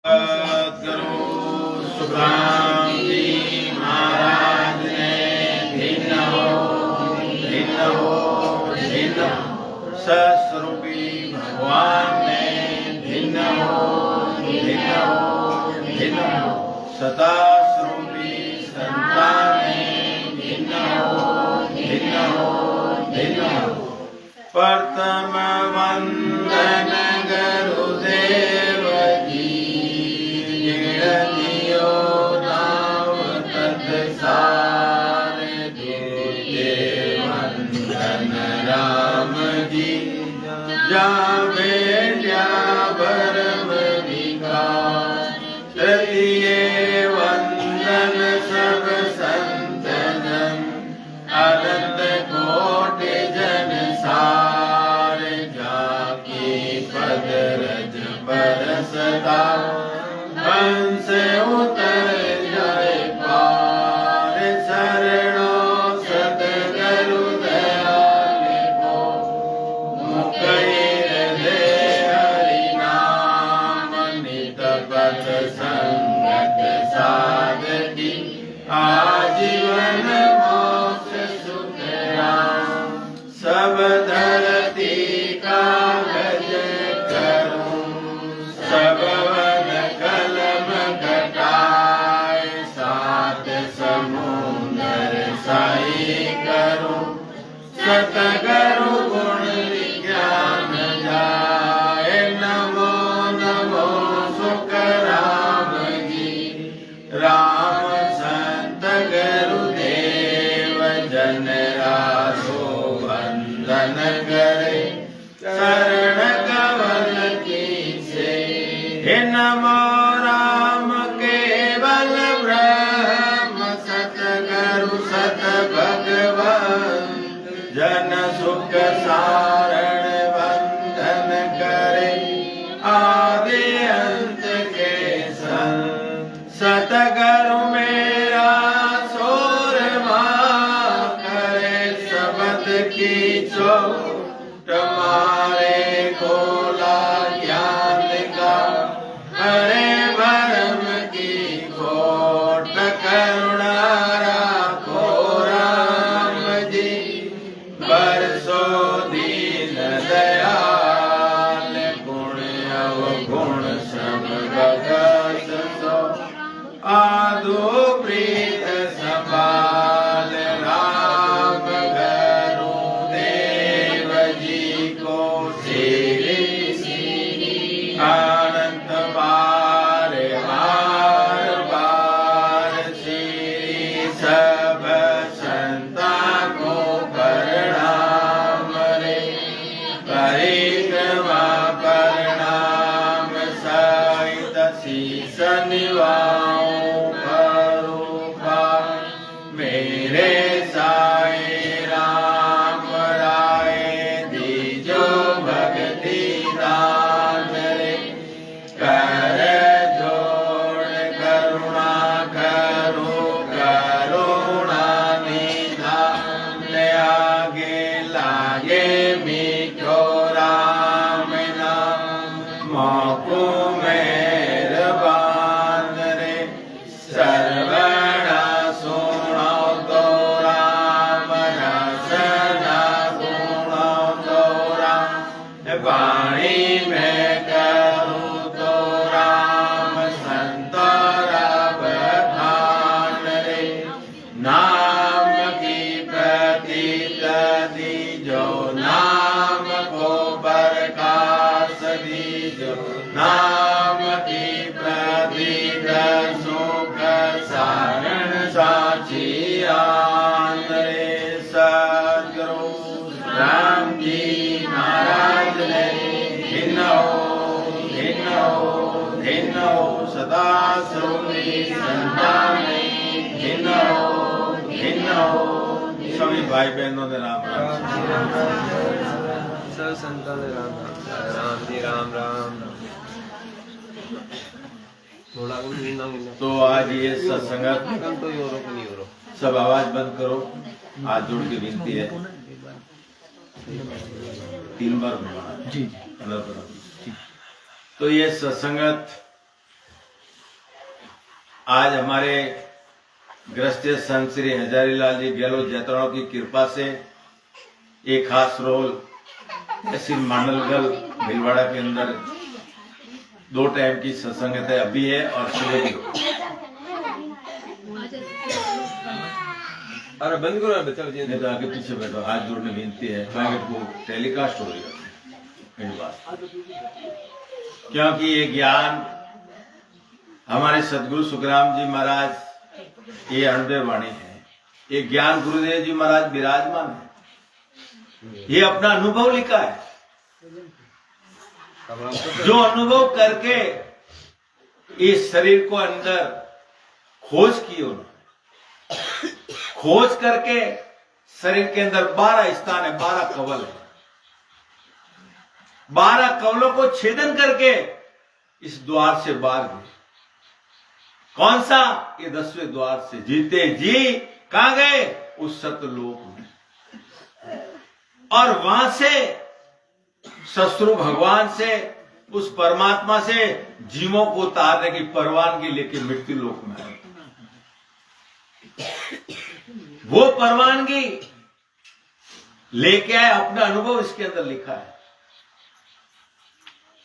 सद्गुरु सुखराम जी महाराज ने भिन्न हो सस्वरूपी भगवान ने भिन्न हो सदा स्वरूपी संतान ने भिन्न हो प्रथम वंदन गुरुदेव राम जी जावे भरम विकार तृतीय वंदन सब संतन अनंत कोटि जन सार जाके पद रज बरसता हंस उतर जाए पार शरणो सतगुरु दयाल को मुकैर दे हरि नाम नित पथ संगत साधकी आजीवन मोक्ष सुख राम सब धरती कागज करूं सब वन कलम घटाए सात समुंदर साई करूं सतगुरु गुण विज्ञान जाए नमो नमो सुख राम जी राम संत गुरुदेव जन राधो वंदन करे शरण कवल की से हे नमो राम केवल ब्रह्म सतगुरु सत भगवान जन सुख सारण वंदन करे आदि अंत के संग सतगुरु मेरा सोरमा करे शब्द की चोट मारे गोला ज्ञान का हरे भरम की कोट करुणा राखो राम जी बरसो दीन दयाल गुण अवगुण सब भगत सो आदो प्रीत संभाल राम गुरुदेव जी को श्री अनंत बार श्री सब संता को प्रणाम रे परिक्रमा प्रणाम सहित शीस निवाऊं करूपा मेरे साईं राम राय दीजो भक्ति दान रे कर जोड़ करुणा करो करुणा निधान आगे लागे मीठो राम नाम मोको मेहरबान रे सर्वणा सुनो तो राम रसना सुनो तो राम वाणी में करूं तो राम संतोरा बखान रे नाम की प्रतीत दीजो नाम को प्रकाश दीजो नाम की प्रतीत सुख सारण साची आन रे सद्गुरु राम जी महाराज ने भिन्न हो सदा स्वरूपी संतान ने भिन्न हो सभी भाई बहनों ने राम राम सब संतों ने राम राम राम जी राम राम तो आज ये सत्संगत सब आवाज बंद करो हाथ जोड़ के विनती है 3 बार जी तो ये सत्संगत आज हमारे गृहस्थ संत श्री हजारी लाल जी गहलोत जैतराव की कृपा से एक खास रोल ऐसी मांडलगल भीलवाड़ा के अंदर 2 टाइम की सत्संगत है, अभी है और सुबह की। अरे बंद करो, चलो जी। नहीं तो आगे पीछे बैठो, हाथ जोड़ने विनती है, वो टेलीकास्ट हो रही है बात, क्योंकि ये ज्ञान हमारे सदगुरु सुखराम जी महाराज ये अणुदेव वाणी है, ये ज्ञान गुरुदेव जी महाराज विराजमान है, ये अपना अनुभव लिखा है, जो अनुभव करके इस शरीर को अंदर खोज की उन्होंने, खोज करके शरीर के अंदर 12 स्थान है, 12 कवल है, 12 कवलों को छेदन करके इस द्वार से बाहर गए। कौन सा? ये 10वें द्वार से जीते जी कहां गए? उस सतलोक में, और वहां से शत्रु भगवान से, उस परमात्मा से जीवों को उतारने की परवानगी लेके मृत्यु लोक में आए। वो परवानगी लेके आए, अपना अनुभव इसके अंदर लिखा है।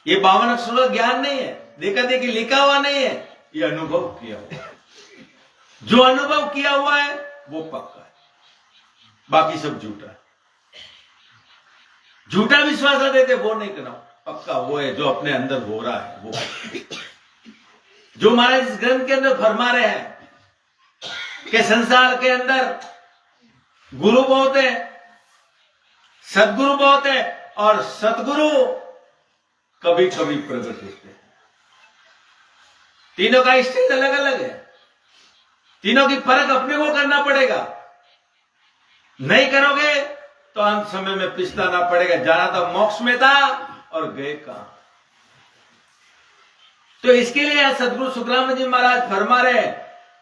ये 52 अक्षरों का ज्ञान नहीं है, देखा देखी लिखा हुआ नहीं है, ये अनुभव किया हुआ है। जो अनुभव किया हुआ है वो पक्का है, बाकी सब झूठा है। झूठा विश्वास न देते वो नहीं करना, पक्का वो है जो अपने अंदर हो रहा है वो। जो महाराज इस ग्रंथ के अंदर फरमा रहे हैं कि संसार के अंदर गुरु बहुत है, सदगुरु बहुत है, और सतगुरु कभी कभी प्रकट होते हैं। तीनों का स्टेज अलग अलग है, तीनों की परख अपने को करना पड़ेगा। नहीं करोगे तो अंत समय में पछताना पड़ेगा, जाना तो मोक्ष में था और गए कहां। तो इसके लिए सदगुरु सुखराम जी महाराज फरमा रहे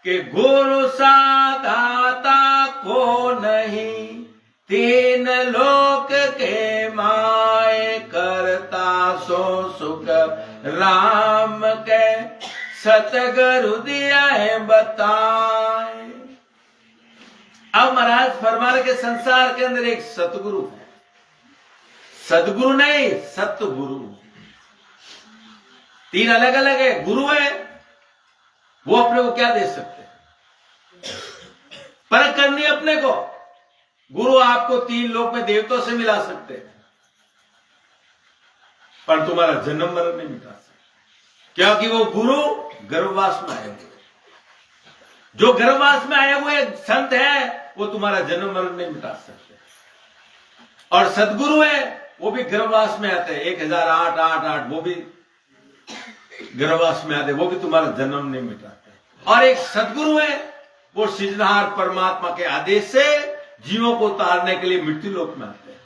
कि गुरु साधाता को नहीं, 3 लोक के माए करता सो सुख राम के सतगुरु दिया है बताए। अब महाराज फरमा रहे कि संसार के अंदर एक सतगुरु है, सदगुरु नहीं सतगुरु, 3 अलग अलग है। गुरु है वो अपने को क्या दे सकते हैं, परख करनी अपने को। गुरु आपको 3 लोक में देवताओं से मिला सकते हैं, पर तुम्हारा जन्म मरण नहीं मिटा सकते, क्योंकि वो गुरु गर्भवास में आए हुए। जो गर्भवास में आए हुए संत है वो तुम्हारा जन्म मरण नहीं मिटा सकते, और सदगुरु है वो भी गर्भवास में आते हैं, 1008 वो भी गर्भवास में आते, वो भी तुम्हारा जन्म नहीं मिटाते। और एक सदगुरु है वो सृजनहार परमात्मा के आदेश से जीवों को उतारने के लिए मृत्यु लोक में आते हैं।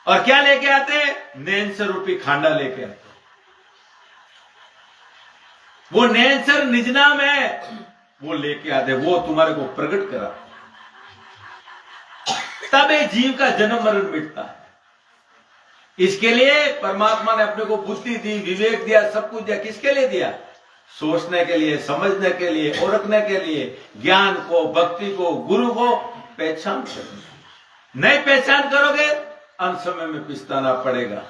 और क्या लेके आते हैं? नैनसर रूपी खांडा लेके आते हैं। वो नैनसर निज नाम है, वो लेके आते, वो तुम्हारे को प्रकट करा, तब एक जीव का जन्म मरण मिटता है। इसके लिए परमात्मा ने अपने को बुद्धि दी, विवेक दिया, सब कुछ दिया। किसके लिए दिया? सोचने के लिए, समझने के लिए, ओरखने के लिए, ज्ञान को, भक्ति को, गुरु को पहचान करने। नहीं पहचान करोगे अंत समय में पछताना पड़ेगा।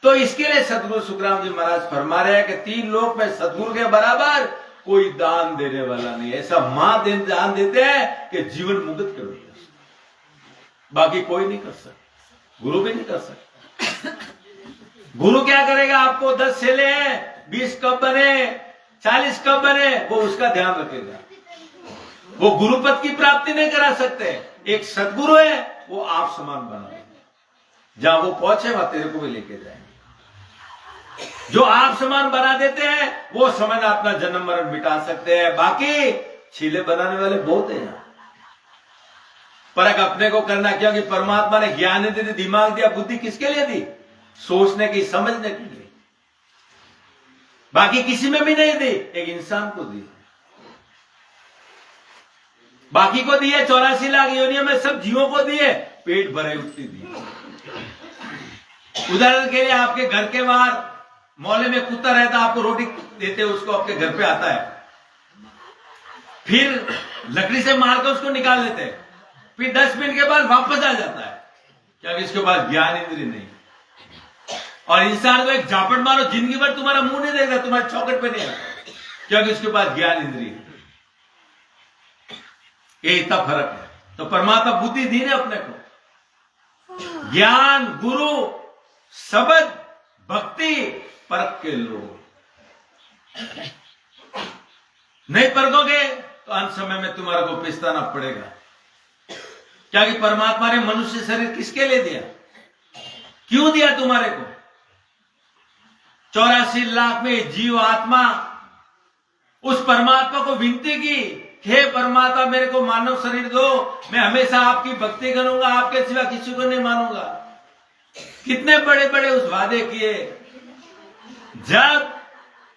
तो इसके लिए सदगुरु सुखराम जी महाराज फरमा रहे हैं कि 3 लोक में सदगुरु के बराबर कोई दान देने वाला नहीं। ऐसा मां दान देते हैं कि जीवन मुक्त कर देते, बाकी कोई नहीं कर सकता, गुरु भी नहीं कर सकता। गुरु क्या करेगा? आपको 10 सेले हैं, 20 कब बने, 40 कब बने, वो उसका ध्यान रखेगा। वो गुरु पद की प्राप्ति नहीं करा सकते। एक सदगुरु है वो आप समान बना देंगे, जहां वो पहुंचे वहां तेरे को भी लेके जाएंगे। जो आप समान बना देते हैं वो समय अपना जन्म मरण मिटा सकते हैं, बाकी छीले बनाने वाले बहुत हैं। परख अपने को करना, क्योंकि परमात्मा ने ज्ञान दे दी, दिमाग दिया, बुद्धि किसके लिए दी? सोचने की, समझने के लिए। बाकी किसी में भी नहीं दी, एक इंसान को दी। बाकी को दिए 84 लाख योनियों में, सब जीवों को दिए, पेट भरे उतनी दी। उदाहरण के लिए आपके घर के बाहर मोहल्ले में कुत्ता रहता, आपको रोटी देते, उसको आपके घर पे आता है, फिर लकड़ी से मारकर उसको निकाल देते हैं, फिर 10 मिनट के बाद वापस आ जाता है, क्योंकि इसके पास ज्ञान इंद्रिय नहीं। और इंसान को एक झापट मारो, जिंदगी भर तुम्हारा मुंह नहीं देगा, तुम्हारे चौकट पे नहीं आता, क्योंकि उसके पास ज्ञान इंद्रिय है। ये इतना फर्क है। तो परमात्मा बुद्धि दी ने अपने को, ज्ञान, गुरु, शब्द, भक्ति परख के लो। नहीं परखोगे तो अंत समय में तुम्हारे को पछताना पड़ेगा। क्योंकि परमात्मा ने मनुष्य शरीर किसके लिए दिया, क्यों दिया तुम्हारे को? 84 लाख में जीव आत्मा उस परमात्मा को विनती की, हे परमात्मा मेरे को मानव शरीर दो, मैं हमेशा आपकी भक्ति करूंगा, आपके सिवा किसी को नहीं मानूंगा। कितने बड़े बड़े उस वादे किए। जब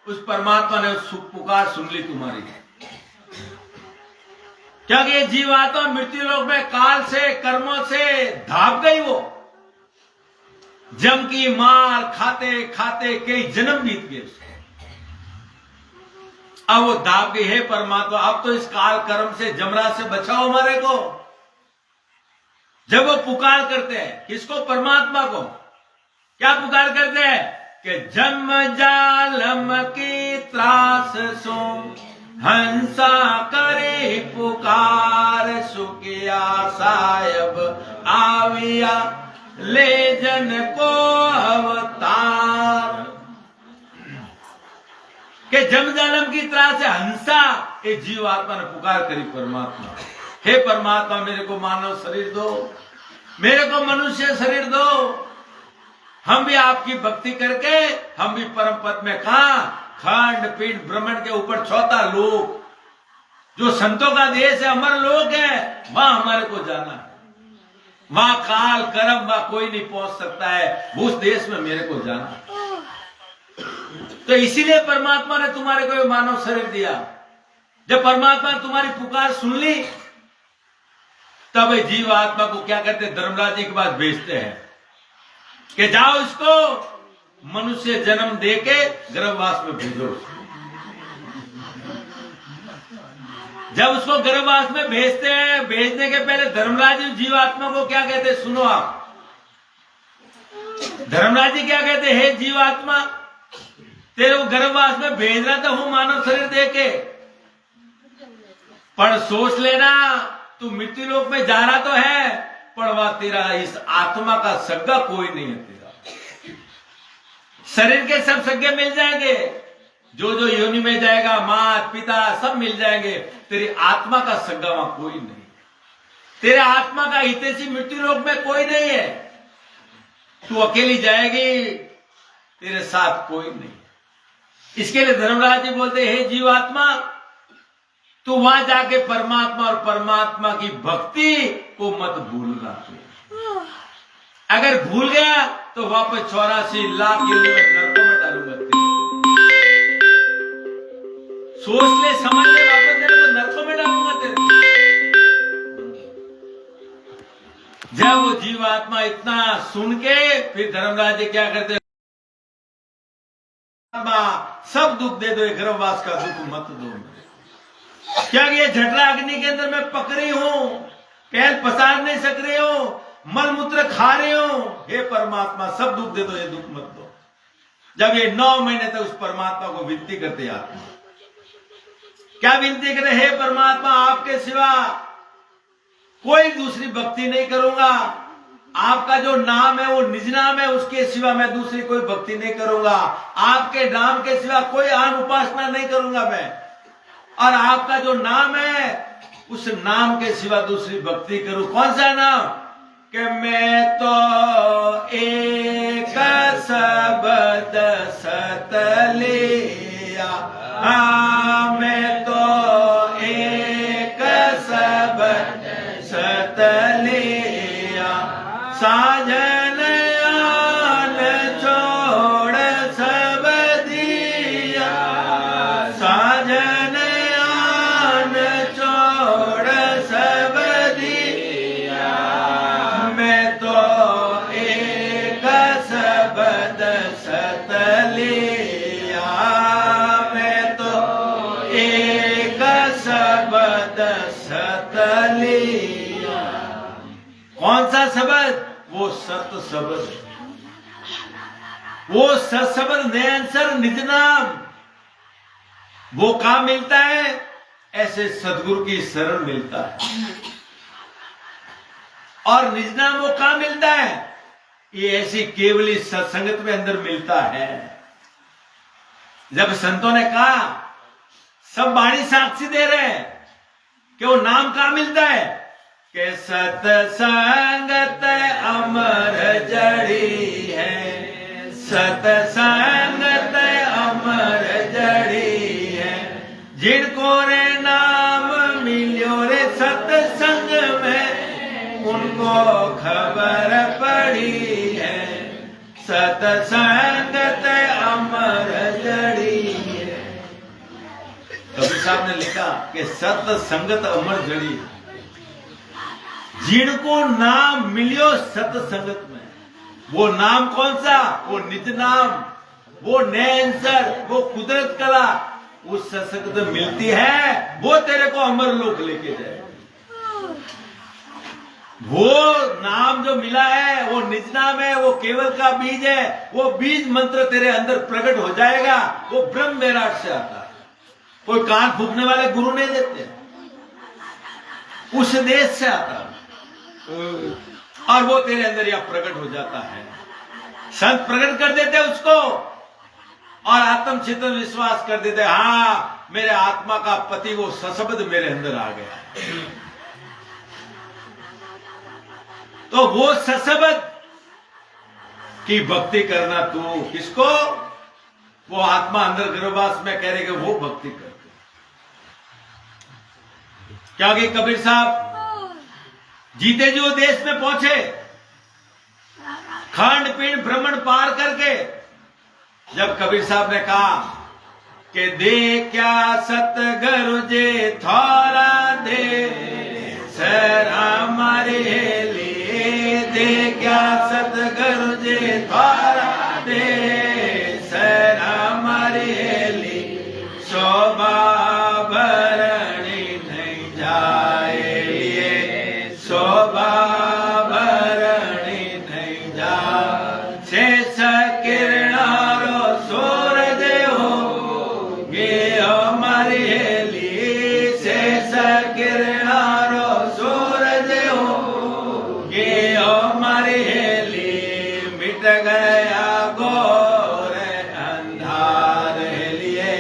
उस परमात्मा ने उस पुकार सुन ली तुम्हारी, क्योंकि ये जीवात्मा मृत्यु लोक में काल से, कर्मों से धाप गई। वो जम की मार खाते खाते कई जन्म बीत गए उसके, अब वो दाब गई। है परमात्मा, अब तो इस काल कर्म से, जमराज से बचाओ हमारे को। जब वो पुकार करते हैं किसको? परमात्मा को। क्या पुकार करते हैं? कि जम जालम की त्रास सो हंसा करे पुकार, सुखिया सायब आविया ले जन को अवतार। के जमजालम की तरह से हंसा ये जीवात्मा ने पुकार करी परमात्मा, हे परमात्मा मेरे को मानव शरीर दो, मेरे को मनुष्य शरीर दो, हम भी आपकी भक्ति करके हम भी परम पद में, कहा खंड पिंड ब्रह्मांड के ऊपर चौथा लोक जो संतों का देश है, अमर लोक है, वहां हमारे को जाना है। वहां काल कर्म वहां कोई नहीं पहुंच सकता है, उस देश में मेरे को जाना है। तो इसीलिए परमात्मा ने तुम्हारे को मानव शरीर दिया। जब परमात्मा ने तुम्हारी पुकार सुन ली, तब जीव आत्मा को क्या करते? धर्मराज जी के पास भेजते हैं कि जाओ इसको मनुष्य जन्म देके गर्भवास में भेजो। जब उसको गर्भवास में भेजते हैं, भेजने के पहले धर्मराज जी जीवात्मा को क्या कहते? सुनो आप, धर्मराज जी क्या कहते? हे जीवात्मा, तेरे को गर्भवास में भेज रहा था हूं मानव शरीर देके, पर सोच लेना तू मृत्यु लोक में जा रहा तो है, पर वह तेरा इस आत्मा का सग्गा कोई नहीं है। तेरा शरीर के सब सग्गे मिल जाएंगे, जो जो योनि में जाएगा, माता पिता सब मिल जाएंगे, तेरी आत्मा का सग्गा वहां कोई नहीं। तेरे आत्मा का हितैषी मृत्यु लोक में कोई नहीं है। तू अकेली जाएगी, तेरे साथ कोई नहीं। इसके लिए धर्मराज जी बोलते, हे जीवात्मा, तू वहां जाके परमात्मा और परमात्मा की भक्ति को मत भूलना। अगर भूल गया तो वापस 84 लाख योनि में नरकों में डालूंगा तेरे। सोच ले, समझ ले, वापस तेरे को नरकों में डालूंगा तेरे। जब वो जीवात्मा इतना सुन के, फिर धर्मराज जी क्या करते? सब दुख दे दो, गर्भवास का दुख मत दो। क्या ये झटरा अग्नि के अंदर मैं पकड़ी हूं, पैर पसार नहीं सक रहे हो, मल मूत्र खा रहे हो, हे परमात्मा सब दुख दे दो, ये दुख मत दो। जब ये 9 महीने तक उस परमात्मा को विनती करते आत्मा, क्या विनती करे? हे परमात्मा, आपके सिवा कोई दूसरी भक्ति नहीं करूंगा, आपका जो नाम है वो निज नाम है, उसके सिवा मैं दूसरी कोई भक्ति नहीं करूंगा, आपके नाम के सिवा कोई आन उपासना नहीं करूंगा मैं, और आपका जो नाम है उस नाम के सिवा दूसरी भक्ति करूं। कौन सा नाम? कि मैं तो एक शब्द सत लिया, हाँ मैं तो एक शब्द सत लिया, साजन आन छोड़ सब दिया, साजन आन छोड़ सब दिया, मैं तो एक शब्द सत लिया। शब्द? वो सत शब्द, वो सत शब्द नयनसर निज नाम। वो कहां मिलता है? ऐसे सदगुरु की शरण मिलता है। और निज नाम वो कहां मिलता है? ये ऐसी केवली सत्संगत में अंदर मिलता है। जब संतों ने कहा, सब वाणी साक्षी दे रहे हैं कि वो नाम कहां मिलता है, कि सतसंगत अमर जड़ी है, सतसंगत अमर जड़ी है, जिनको रे नाम मिलियो रे सत्संग में, उनको खबर पड़ी है, सतसंगत अमर जड़ी है। कबीर साहब ने लिखा कि सत्संगत अमर जड़ी, जिनको नाम मिलियो सत्संगत में। वो नाम कौन सा? वो निज नाम, वो नयनसर, वो कुदरत कला, उस सत्संगत मिलती है, वो तेरे को अमर लोक लेके जाए। वो नाम जो मिला है वो निज नाम है, वो केवल का बीज है। वो बीज मंत्र तेरे अंदर प्रकट हो जाएगा। वो ब्रह्म वैराट से आता है, कोई कान फूकने वाले गुरु नहीं देते, उस देश से आता है, और वो तेरे अंदर यह प्रकट हो जाता है। संत प्रकट कर देते उसको, और आत्म चिंतन विश्वास कर देते, हाँ मेरे आत्मा का पति वो सशब्द मेरे अंदर आ गया। तो वो सशब्द की भक्ति करना तू किसको? वो आत्मा अंदर गर्भवास में कह रहे कि वो भक्ति करते। क्योंकि कबीर साहब जीते जो देश में पहुंचे, खंड पिंड भ्रमण पार करके, जब कबीर साहब ने कहा कि दे क्या सतगुरु जे थोड़ा दे सर हमारे लिए, दे क्या सतगुरु जे थोड़ा दे सर हमारे लिए, शोभा भरणी नहीं जाए लिए, शोभा भरणी नहीं जाए, शेष किरणारो सूरज हो गे हमारे लिए, शेष किरणारो सूरज हो गे हमारे लिए, मिट गया घोर अंधार लिए,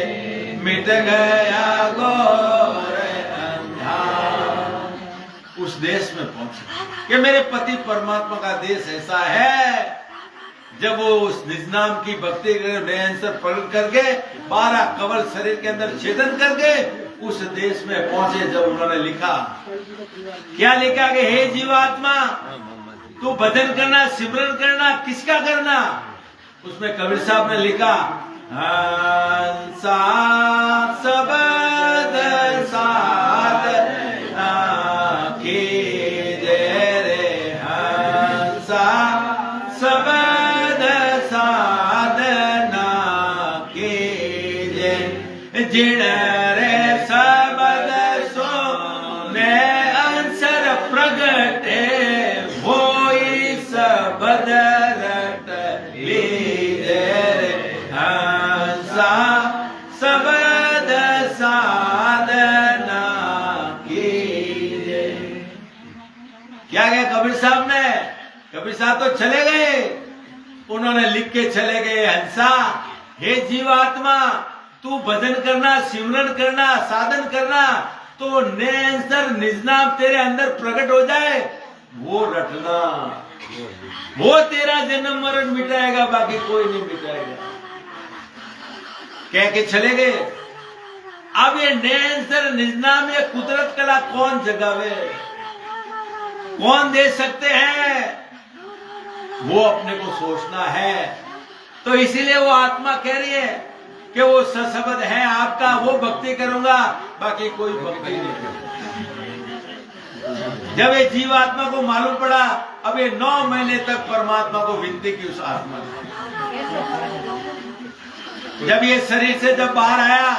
मिट गया घोर अंधार। उस देश में पहुंचे कि मेरे पति परमात्मा का देश ऐसा है। जब वो उस निज नाम की भक्ति नयनसर प्रकट करके 12 कवल शरीर के अंदर छेदन करके उस देश में पहुंचे, जब उन्होंने लिखा, क्या लिखा कि हे जीवात्मा, तू भजन करना, सिमरन करना, किसका करना? उसमें कबीर साहब ने लिखा, हंसा सबद साधना कीजे रे, हंसा सबद साधना कीजे, जिण रे सबद सोने अंसर प्रगटे, होई सबद रट लीजे रे, हंसा सबद साधना कीजे। क्या गया कबीर साहब ने? कबीर साहब तो चले गए, उन्होंने लिख के चले गए, हंसा हे जीवात्मा, तू भजन करना, सिमरन करना, साधन करना, तो नयनसर निज नाम तेरे अंदर प्रकट हो जाए, वो रटना, वो तेरा जन्म मरण मिटाएगा, बाकी कोई नहीं मिटाएगा। कह के चले गए। अब ये नयनसर निज नाम, ये कुदरत कला कौन जगावे, कौन दे सकते हैं? वो अपने को सोचना है। तो इसीलिए वो आत्मा कह रही है कि वो सशब्द है आपका, वो भक्ति करूंगा, बाकी कोई भक्ति नहीं करूंगा। जब ये जीवात्मा को मालूम पड़ा, अब ये 9 महीने तक परमात्मा को विनती की उस आत्मा ने। जब ये शरीर से जब बाहर आया,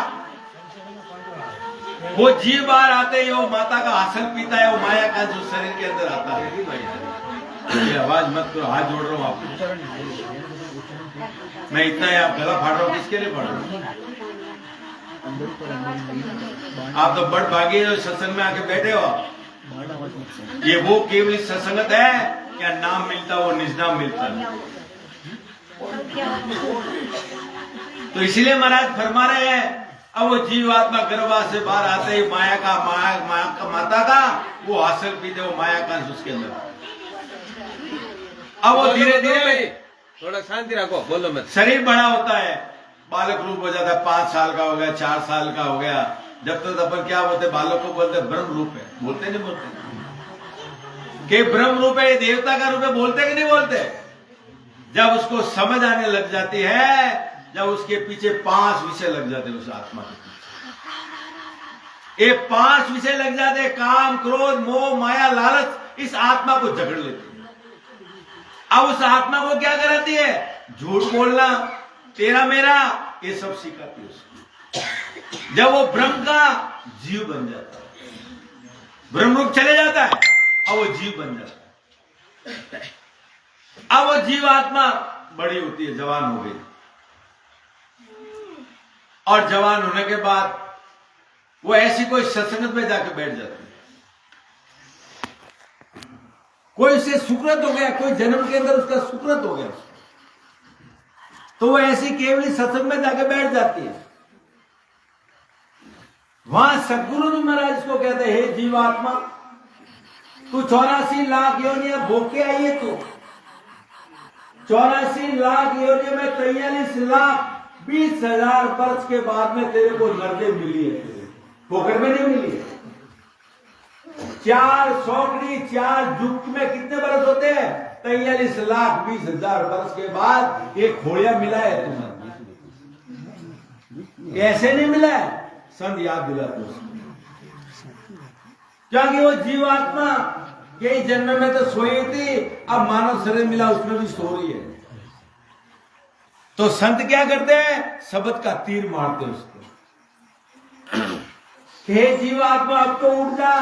वो जीव बाहर आते ही वो माता का आसन पीता है, वो माया का जो शरीर के अंदर आता है, ये आवाज मत करो, हाथ जोड़ रहा हूँ आपको। मैं इतना ही आप गला फाड़ रहा हूँ, किसके लिए फाड़ रहा हूँ? आप तो बड़ भागी हो, सत्संग में आके बैठे हो। ये वो केवल सत्संगत है क्या नाम मिलता वो निजनाम मिलता है। तो इसीलिए महाराज फरमा रहे हैं, अब वो जीवात्मा गर्भा से बाहर आते ही माया का माता का वो हासिल पीते, वो माया का उसके अंदर। अब वो धीरे धीरे थोड़ा शांति रखो, बोलो मत। शरीर बड़ा होता है, बालक रूप हो जाता है, 5 साल का हो गया, 4 साल का हो गया। जब तक अपन क्या बोलते, बालक को बोलते ब्रह्म रूप है, बोलते नहीं बोलते कि ब्रह्म रूप है, देवता का रूप है, बोलते कि नहीं बोलते। जब उसको समझ आने लग जाती है, जब उसके पीछे 5 विषय लग जाते हैं उस आत्मा के पीछे, ये 5 विषय लग जाते हैं, काम क्रोध मोह माया लालच, इस आत्मा को जकड़ लेते हैं। अब उस आत्मा को क्या कराती है, झूठ बोलना, तेरा मेरा, ये सब सिखाती है उसको। जब वो ब्रह्म का जीव बन जाता है, ब्रह्म रूप चले जाता है, अब वो जीव बन जाता है। अब वो जीव आत्मा बड़ी होती है, जवान हो गई, और जवान होने के बाद वो ऐसी कोई सत्संगत में जाके बैठ जाती है। कोई उसे सुकृत हो गया, कोई जन्म के अंदर उसका सुकृत हो गया, तो वो ऐसी केवली सत्संग में जाके बैठ जाती है। वहां सदगुरु जी महाराज इसको कहते हैं, हे जीवात्मा, तू 84 लाख योनियां भोग के आई है। तू 84 लाख योनियों में 43,20,000 वर्ष के बाद में तेरे को नरदे मिली है, पोखर में नहीं मिली है। 4 सौकड़ी 4 युग में कितने बरस होते हैं, 43,20,000 वर्ष के बाद एक खोड़िया मिला है तुम्हें। कैसे नहीं मिला है, संत याद दिलाते उसको, क्योंकि वो जीवात्मा कई जन्म में तो सोई थी, अब मानव शरीर मिला, उसमें भी सो रही है। तो संत क्या करते हैं, शब्द का तीर मारते उसको, हे जीवात्मा अब तो उठ जा,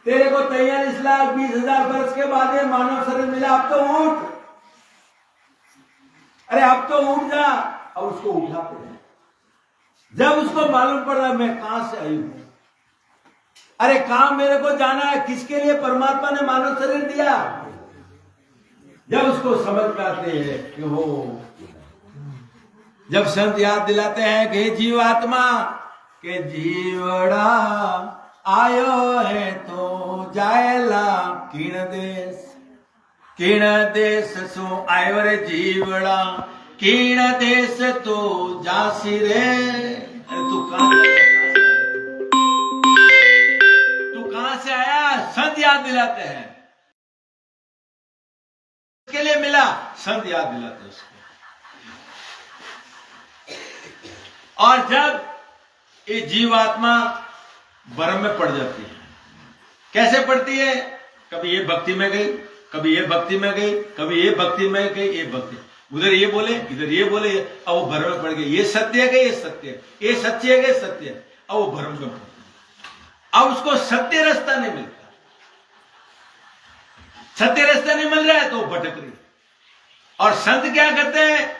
तेरे को 43,20,000 वर्ष के बाद ये मानव शरीर मिला, अब तो उठ, अरे अब तो उठ जा। और उसको उठाते हैं। जब उसको मालूम पड़ रहा मैं कहां से आई हूं, अरे काम मेरे को जाना है, किसके लिए परमात्मा ने मानव शरीर दिया। जब उसको समझ पाते हैं कि वो, जब संत याद दिलाते हैं कि जीवात्मा के जीवड़ा आयो है तो जायला किण देश सो आयो रे जीवड़ा, किण देश तो जासी रे। तू कहां से आया, संत याद दिलाते हैं, के लिए मिला, संत याद दिलाते हैं उसको। और जब ये जीवात्मा भ्रम में पड़ जाती है, कैसे पड़ती है, कभी ये भक्ति में गई, कभी ये भक्ति में गई, कभी ये भक्ति में गई, ये भक्ति, उधर ये बोले इधर ये बोले, अब वो भ्रम में पड़ गई, ये सत्य है कि ये सत्य है, ये सच्ची है कि सत्य है, अब वो भ्रम में पड़ गई। अब उसको सत्य रास्ता नहीं मिलता, सत्य रास्ता नहीं मिल रहा है तो भटक रही। और संत क्या करते हैं,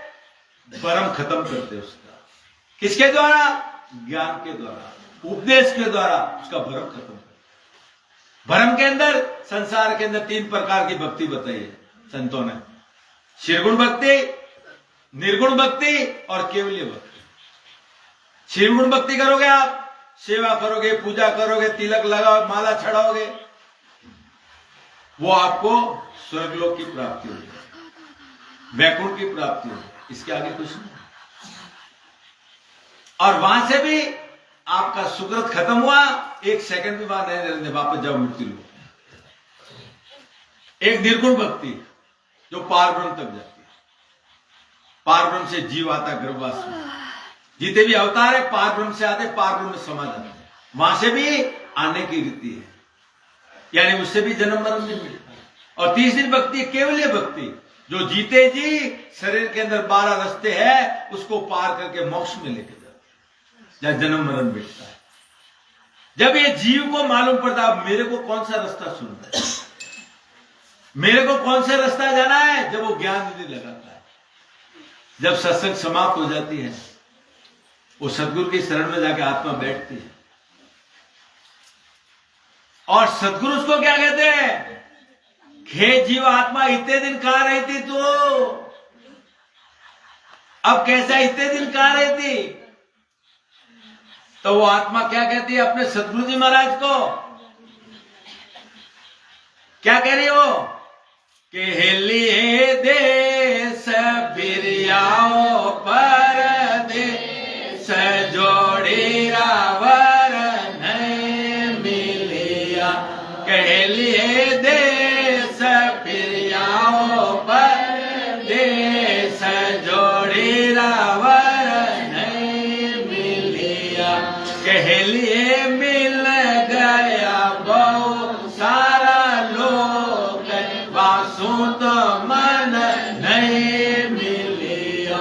भ्रम खत्म करते हैं उसका, किसके द्वारा, ज्ञान के द्वारा, उपदेश के द्वारा उसका भ्रम खत्म करते। भ्रम के अंदर, संसार के अंदर 3 प्रकार की भक्ति बताई है संतों ने, शिरगुण भक्ति, निर्गुण भक्ति और केवलीय भक्ति। शिरगुण भक्ति करोगे आप, सेवा करोगे, पूजा करोगे, तिलक लगाओ, माला चढ़ाओगे, वो आपको स्वर्गलोक की प्राप्ति होगी, वैकुंठ की प्राप्ति होगी, इसके आगे कुछ नहीं। और वहां से भी आपका सुकृत खत्म हुआ, 1 सेकंड भी वहां नहीं रहने, वापस जाओ मृत्यु लो। एक निर्गुण भक्ति जो पार ब्रह्म तक जाती है, पार ब्रह्म से जीव आता गर्भवास में, जितने भी अवतार है पार ब्रह्म से आते, पार ब्रह्म में समा जाते हैं, वहां से भी आने की रीति है, यानी उससे भी जन्म मरण नहीं मिलता। और तीसरी भक्ति केवलीय भक्ति, जो जीते जी शरीर के अंदर 12 रास्ते हैं, उसको पार करके मोक्ष में लेके जाते, जहां जन्म मरण मिटता है। जब ये जीव को मालूम पड़ता है मेरे को कौन सा रास्ता सुनना है, मेरे को कौन से रास्ता जाना है? जब वो ज्ञान निधि लगाता है, जब सत्संग समाप्त हो जाती है, वो सदगुरु की शरण में जाके आत्मा बैठती है। और सदगुरु उसको क्या कहते हैं? हे जीव आत्मा, इतने दिन कहां रही थी तू? अब कैसा इतने दिन कहां रही थी? तो वो आत्मा क्या कहती है अपने सदगुरु जी महाराज को? क्या कह रही हो? कि हेलिए देश फिर आओ परदेश, जोड़ी रावर नहीं मिलिया। कहलिए देश फिर आओ परदेश, जोड़ी रावर नहीं मिलिया। कहलिए मिल गया बहु सारा लोग, वासु तो मन नहीं मिलिया।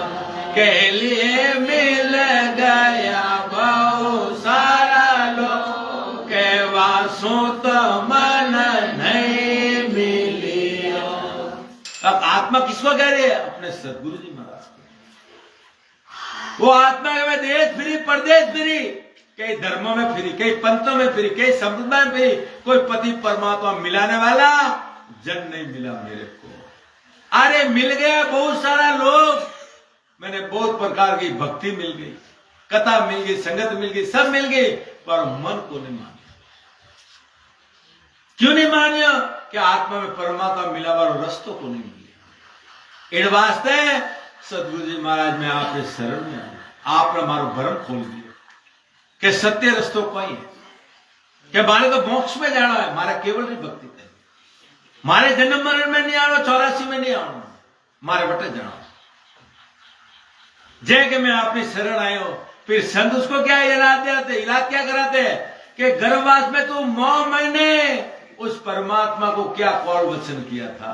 कहलिए मिल गया बहु सारा लोग, वासु तो मन नहीं मिलिया। अब आत्मा किसको कह रही है? अपने सदगुरु जी महाराज को। वो आत्मा के मैं देश फिरी, परदेश फिरी, कई धर्मों में फिरी, कई पंथों में फिरी, कई संप्रदाय में फिरी, कोई पति परमात्मा मिलाने वाला जन नहीं मिला मेरे को। अरे मिल गया बहुत सारा लोग, मैंने बहुत प्रकार की भक्ति मिल गई, कथा मिल गई, संगत मिल गई, सब मिल गई, पर मन को नहीं मानिया। क्यों नहीं मानिया? कि आत्मा में परमात्मा मिला वाला रस्तों को नहीं मिला। इन वास्ते सदगुरु जी महाराज में आपने शरण में आया, आपने हमारा भरम खोल दिया कि सत्य रस्तों को ही है, कि मारे तो मोक्ष में जाना है, मारा केवल भी भक्ति करनी, मारे जन्म मरण में नहीं आना, 84 में नहीं आना, मारे बटे जाना। जय के मैं अपनी शरण आयो। फिर संत उसको क्या इलाज देते? इलाज क्या कराते हैं? कि गर्भवास में तू 9 महीने उस परमात्मा को क्या कौल वचन किया था,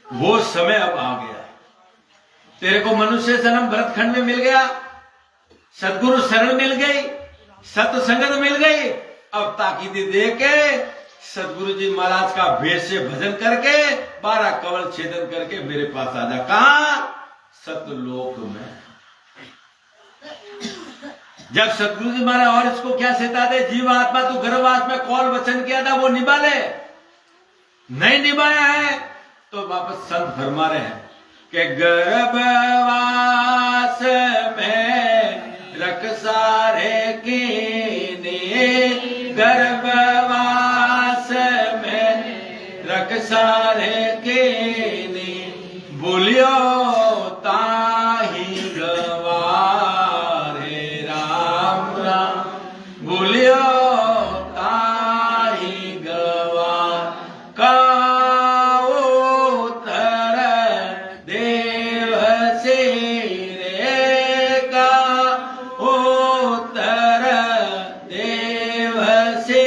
वो समय अब आ गया। तेरे को मनुष्य जन्म भरतखंड में मिल गया, सदगुरु शरण मिल गई, सत्य संगत मिल गई। अब ताकीद दे के सदगुरु जी महाराज का भेष से भजन करके 12 कवल छेदन करके मेरे पास आ जा। कहां? सतलोक में। जब सदगुरु जी महाराज और इसको क्या सिखाते? जीव आत्मा तू गर्भवास में कौल वचन किया था, वो निभा ले। नहीं निभाया है तो वापस संत फरमा रहे हैं कि गर्भवास में रख सारे कीने, गर्भवास में रख सारे कीने, बोलियो ताही गवारे राम राम, बोलियो ताही गवार का उतर देव से रे का उतर देव से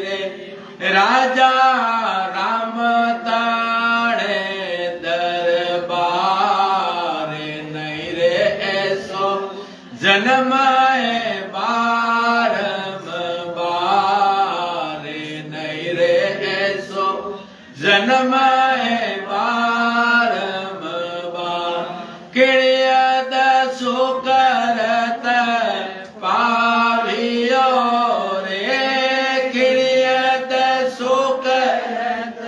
रे। राजा राम ताड़े दरबार नहीं रे ऐसो जन्म बारम बारे नहीं रे ऐसो जन्म बारम बार। किड़िया दसो करत पावियो रे, किड़िया दसो करत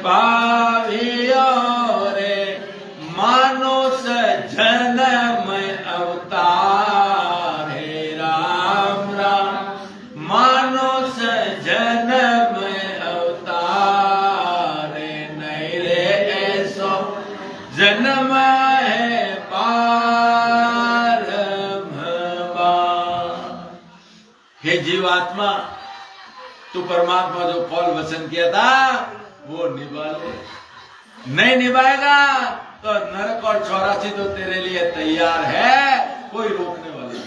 पावियो रे। मानुष जन्म अवतार है राम राम, मानुष जन्म अवतार नहीं रे ऐसो जन्म है पारम बार। हे जीवात्मा, तू परमात्मा जो कौल वचन किया था वो निभा ले। नहीं निभाएगा तो नरक और 84 तो तेरे लिए तैयार है, कोई रोकने वाला नहीं।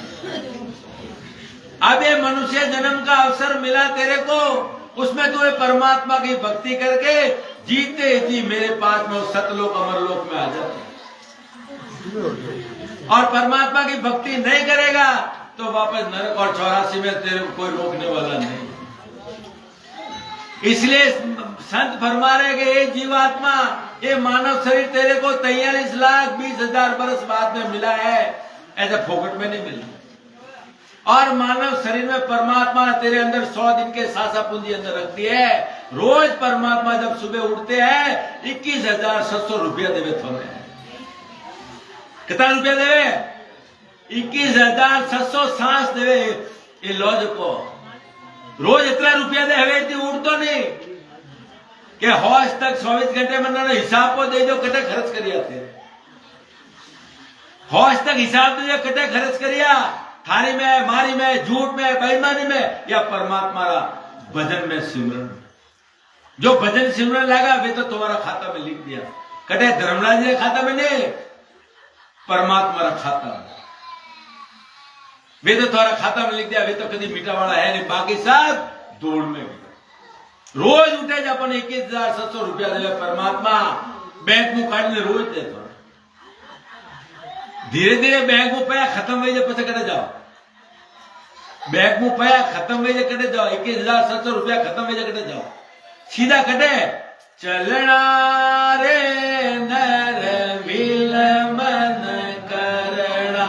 अब ये मनुष्य जन्म का अवसर मिला तेरे को, उसमें तू परमात्मा की भक्ति करके जीते जी मेरे पास में सतलोक अमरलोक में आ जाते। और परमात्मा की भक्ति नहीं करेगा तो वापस नरक और 84 में तेरे को कोई रोकने वाला नहीं। इसलिए संत फरमा रहे कि ये जीवात्मा, ये मानव शरीर तेरे को 43,20,000 बरस बाद में मिला है, ऐसा फोकट में नहीं मिला। और मानव शरीर में परमात्मा ने तेरे अंदर 100 दिन के सासा पूंजी अंदर रख दी है। रोज परमात्मा जब सुबह उठते हैं 21,700 रुपया देवे थोड़े। कितना रुपया देवे? 21,700 सांस देवे ये लॉज को। रोज इतना रुपया दे हवे उठ तो नहीं कि होश तक 24 घंटे में हिसाब को दे दो कटे खर्च करिया थे। होश तक हिसाब दे दो कटे खर्च करिया, थारी में, मारी में, झूठ में, बेईमानी में, या परमात्मा भजन में, सिमरन। जो भजन सिमरन लगा वे तो तुम्हारा खाता में लिख दिया। कटे धर्मराज ने खाता में नहीं, परमात्मा खाता वे तो तुम्हारा खाता में लिख दिया। वे तो कभी मीठा वाला है नहीं, बाकी सब दौड़ में। रोज उठे जब अपन 21,700 रुपया दे परमात्मा बैंक में काटने रोज दे। धीरे धीरे बैंक में पैसा खत्म हो जाए, पैसे कटे जाओ। बैंक में पैसा खत्म हो जाए, कटे जाओ। 21,700 रुपया खत्म हो जाए, कटे जाओ। सीधा कटे चलना रे नर मिल मन करना,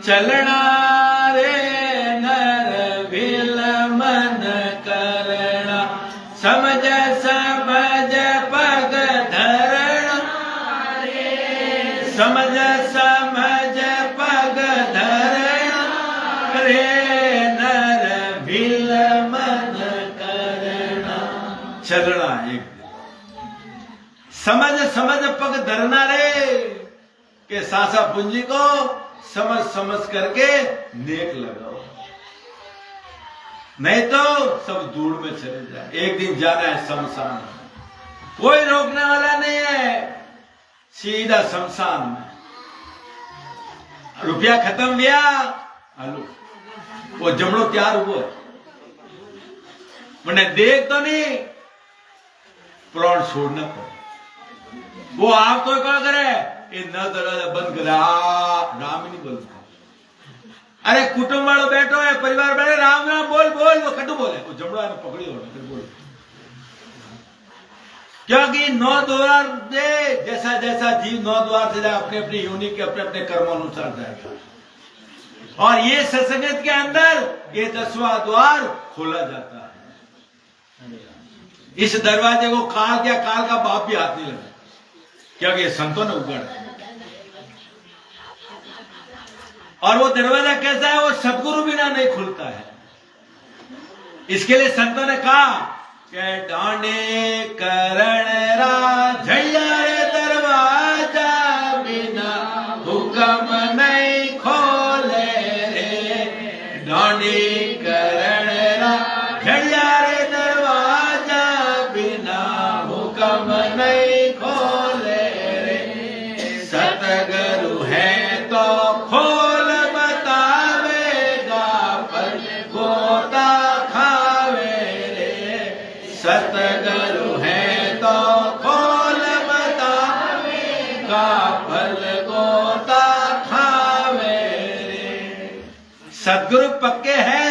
चलना रे नर मिल मन करना, समझ समझ पग धरना, समझ समझ पग धरना रे नर मिल मन करना। चलना एक समझ समझ पग धरना रे, के सासा पूंजी को समझ समझ करके नेक लगाओ, नहीं तो सब दूर में चले जाए। एक दिन जाना है शमशान, कोई रोकने वाला नहीं है, सीधा शमशान में। रुपया खत्म हुआ, हेलो वो जमड़ो तैयार हुआ, मैंने देख तो नहीं, प्राण छोड़ना पड़े। वो आप तो क्या करे, ये न दरवाजा बंद करे, राम ही नहीं बोलता। अरे कुटुंब वालों बैठो है, परिवार बैठे, राम राम बोल बोल, वो खटू बोले, वो जमड़ा है पकड़ी हो बोल। क्योंकि 9 द्वार दे, जैसा जैसा जीव 9 द्वार से जाए, अपने अपने योनि के अपने अपने कर्मानुसार जाएगा। और ये सत्संगत के अंदर ये 10वां द्वार खोला जाता है। इस दरवाजे को काल का बाप भी हाथ नहीं लगा, क्योंकि ये संतों ने उगड़ा। और वो दरवाजा कैसा है, वो सदगुरु बिना नहीं खुलता है। इसके लिए संतों ने कहा कि डांडे करण राजैया रे दरवाजा बिना हुक्म नहीं खोले रे, डांडे करण राजैया रे दरवाजा बिना हुक्म नहीं खोले रे, सतगुरु है तो खोल सतगुरु है तो खोल बतावेगा, फल गोता खावे रे। सदगुरु पक्के हैं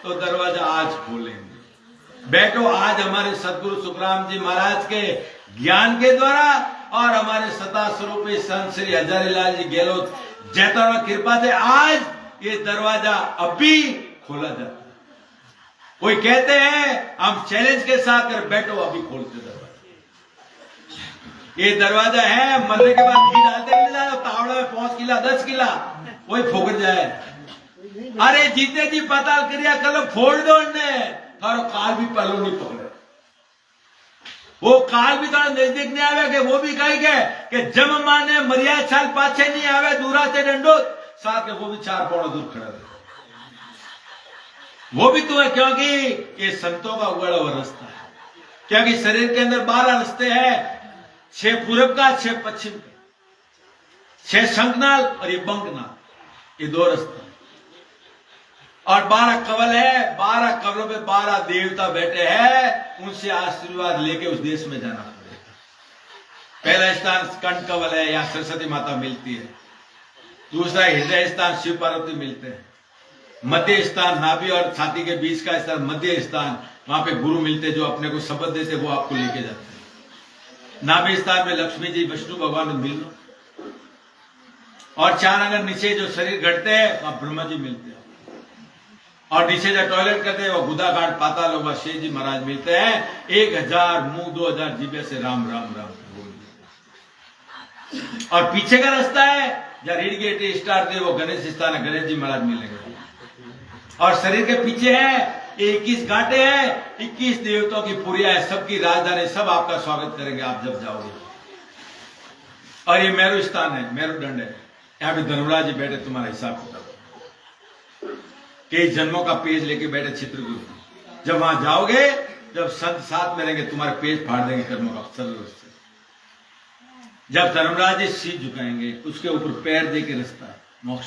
तो दरवाजा आज खोलेंगे। बैठो, आज हमारे सदगुरु सुखराम जी महाराज के ज्ञान के द्वारा और हमारे सता स्वरूपी संत श्री हजारीलाल जी गहलोत जैतवन कृपा से आज ये दरवाजा अभी खोला जाता है। कोई कहते हैं हम चैलेंज के साथ कर बैठो, अभी खोलते दरवाजा। ये दरवाजा है, मरने के बाद घी डालते नहीं जाए, तावड़ा में 5 किला 10 किला कोई फोड़ जाए। अरे जीते जी पताल क्रिया कर लो, फोड़ दो और काल भी पहलो नहीं पकड़े। वो काल भी थोड़ा नजदीक नहीं आवे कि वो भी कही गए कि जम माने मरिया साल पाछे नहीं आवे, दूरा से डंडो साथ के वो भी 4 पौड़ा दूर खड़ा रहे। वो भी तो है, क्योंकि ये संतों का उगड़ा हुआ रास्ता है। क्योंकि शरीर के अंदर 12 रास्ते हैं, 6 पूरब का, 6 पश्चिम का, 6 शंखनाल और ये बंकनाल, ये 2 रास्ते। और 12 कवल है, 12 कवलों पे 12 देवता बैठे हैं, उनसे आशीर्वाद लेके उस देश में जाना पड़ेगा। पहला स्थान कंठ कवल है, यहाँ सरस्वती माता मिलती है। दूसरा हृदय स्थान शिव पार्वती मिलते हैं। मध्य स्थान नाभि और छाती के बीच का स्थान मध्य स्थान, वहां पे गुरु मिलते जो अपने को शब्द देते, वो आपको लेके जाते। नाभि स्थान में लक्ष्मी जी विष्णु भगवान में मिल लो, और 4 अगर नीचे जो शरीर घटते हैं वहां ब्रह्मा जी मिलते हैं, और नीचे जो टॉयलेट करते हैं वो गुदा घाट पाताल लोग शेष जी महाराज मिलते हैं। 1000 मुंह 2000 जीभे से राम राम राम बोल। और पीछे का रास्ता है जहां रीड गेट स्टार्ट थे, वो गणेश स्थान है, गणेश जी महाराज मिलेंगे। और शरीर के पीछे है 21 घाटे हैं, 21 देवताओं की पुरिया है, सबकी राजधानी, सब आपका स्वागत करेंगे आप जब जाओगे। और ये मेरू स्थान है, मेरुदंड है, यहाँ पे धर्मराज जी बैठे, तुम्हारा हिसाब किताब कई जन्मों का पेज लेके बैठे चित्रगुप्त। जब वहां जाओगे, जब संत साथ में रहेंगे, तुम्हारे पेज फाड़ देंगे कर्मों का सरल से। जब धर्मराज जी शीश झुकाएंगे, उसके ऊपर पैर दे के रास्ता है मोक्ष।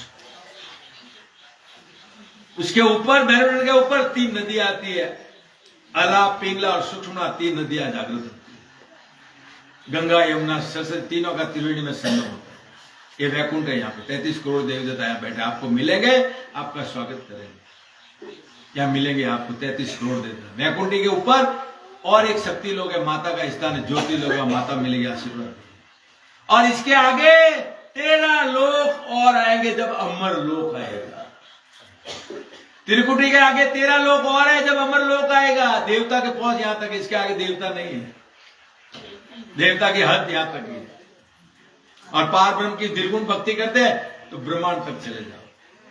उसके ऊपर मेरुदंड के ऊपर 3 नदियां आती है, अला, पिंगला और सुषुम्ना, 3 नदियां जागृत होती है। गंगा, यमुना, सरस्वती, तीनों का त्रिवेणी में संगम होता है। ये वैकुंठ है, यहाँ पे 33 करोड़ देवी देवता यहाँ बैठे, आपको मिलेंगे, आपका स्वागत करेंगे। यहाँ मिलेंगे आपको 33 करोड़ देवता। वैकुंठी के ऊपर और एक शक्ति लोग है, माता का स्थान है, ज्योति लोग, माता मिलेगी, आशीर्वाद। और इसके आगे 13 लोक और आएंगे जब अमर लोक आएगा। त्रिकुटी के आगे 13 लोक और है जब अमर लोक आएगा। देवता के पहुंच यहां तक, इसके आगे देवता नहीं है। देवता की हद यहां तक है। और पार ब्रह्म की निर्गुण भक्ति करते हैं तो ब्रह्मांड तक चले जाओ,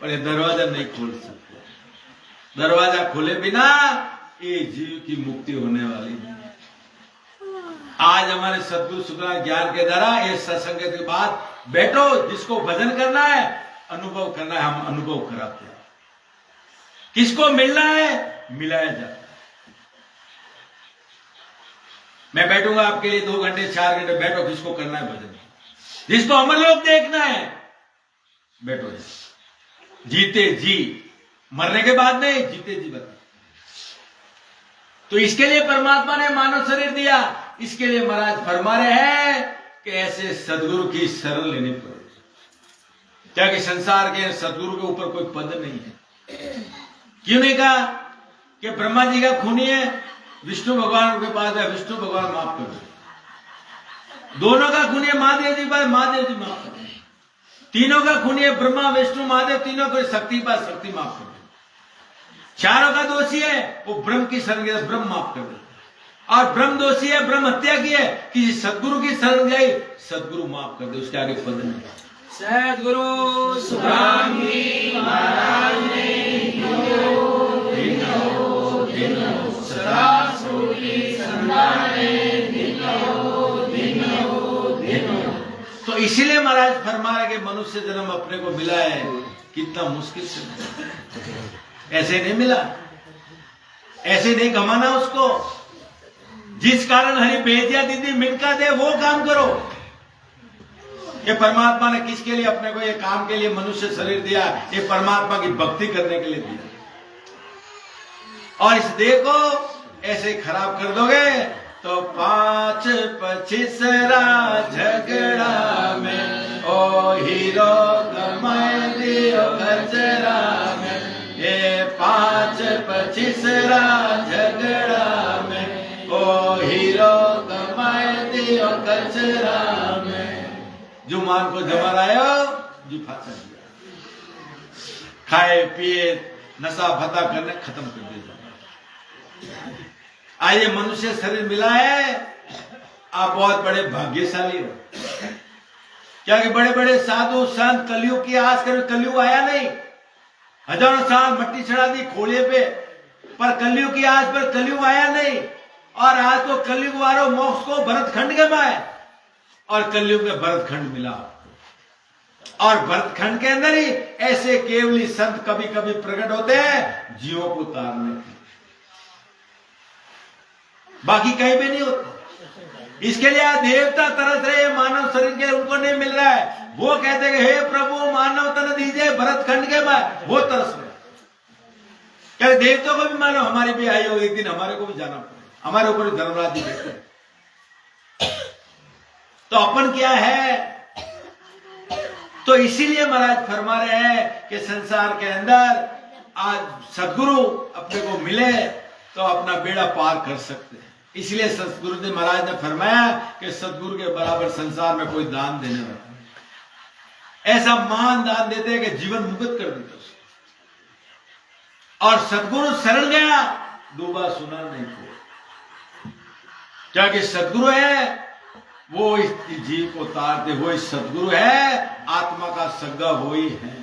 पर ये दरवाजा नहीं खोल सकते। दरवाजा खोले बिना ये जीव की मुक्ति होने वाली नहीं। आज हमारे सद्गुरु सुखराम ज्ञान के द्वारा ये सत्संग के बाद बैठो, जिसको भजन करना है, अनुभव करना है, हम अनुभव कराते हैं। किसको मिलना है, मिलाया जाता है। मैं बैठूंगा आपके लिए 2 घंटे 4 घंटे, बैठो, किसको करना है भजन, जिसको अमरलोक देखना है, बैठो। जीते जी, मरने के बाद नहीं, जीते जी बता। तो इसके लिए परमात्मा ने मानव शरीर दिया। इसके लिए महाराज फरमा रहे हैं कि ऐसे सदगुरु की शरण लेनी पड़ेगी। क्या कि संसार के सदगुरु के ऊपर कोई पद नहीं है। क्यों नहीं कहा कि ब्रह्मा जी का खूनी है, विष्णु भगवान के पास है, विष्णु भगवान माफ कर दो। दोनों का खूनी है महादेव जी पास, महादेव जी माफ कर दो। तीनों का खूनी है ब्रह्मा विष्णु महादेव, तीनों को शक्ति पास, शक्ति माफ कर दो। चारों का दोषी है वो ब्रह्म की शरण गया, ब्रह्म माफ कर दो। और ब्रह्म दोषी है, ब्रह्म हत्या की है, किसी सदगुरु की शरण गई, सदगुरु माफ कर दे, उसके आगे पद नहीं। सद्गुरु सुखराम जी महाराज ने तो इसीलिए महाराज फरमा रहे कि मनुष्य जन्म अपने को मिला है कितना मुश्किल से, ऐसे नहीं मिला, ऐसे नहीं कमाना उसको। जिस कारण हरि भेजिया दीदी मिनका दे वो काम करो। ये परमात्मा ने किसके लिए अपने को ये काम के लिए मनुष्य शरीर दिया, ये परमात्मा की भक्ति करने के लिए दिया। और इस देह को ऐसे खराब कर दोगे तो 5-25 झगड़ा में ओ हीरो गमाए दियो कचरा में। ये 5-25 झगड़ा में ओ हीरो गमाए दियो कचरा में। जुमान को जमा लायो जी फांसा दिया, खाए पिए नशा फता करने खत्म कर दिया। आइए मनुष्य शरीर मिला है, आप बहुत बड़े भाग्यशाली हो। क्या कि बड़े बड़े साधु संत कलयुग की आस कर, कलयुग आया नहीं, हजारों साल मट्टी चढ़ा दी खोले पे, पर कलयुग की आस पर कलयुग आया नहीं। और आज तो कलयुग वालों मोक्ष को भरतखंड के पाए, और कलयुग में भरतखंड मिला। और भरतखंड के अंदर ही ऐसे केवली संत कभी कभी प्रकट होते हैं जीवों को उतारने के, बाकी कहीं भी नहीं होता। इसके लिए देवता तरस रहे मानव शरीर के, उनको नहीं मिल रहा है। वो कहते हैं हे प्रभु मानव तन दीजिए भरतखंड के बाद, वो तरस रहे। क्या देवताओं को भी मानो हमारी भी आई हो, एक दिन हमारे को भी जाना पड़ेगा, हमारे ऊपर भी धर्मराज जी बैठे। तो अपन क्या है, तो इसीलिए महाराज फरमा रहे हैं कि संसार के अंदर आज सदगुरु अपने को मिले तो अपना बेड़ा पार कर सकते हैं। इसलिए सतगुरु जी महाराज ने फरमाया कि सतगुरु के बराबर संसार में कोई दान देने वाला नहीं। ऐसा महान दान देते हैं कि जीवन मुक्त कर देते उसको। और सतगुरु शरण गया, डूबा सुना नहीं को। क्या कि सतगुरु है वो इस जीव को तारते हुए, सतगुरु है आत्मा का सगा वो ही है।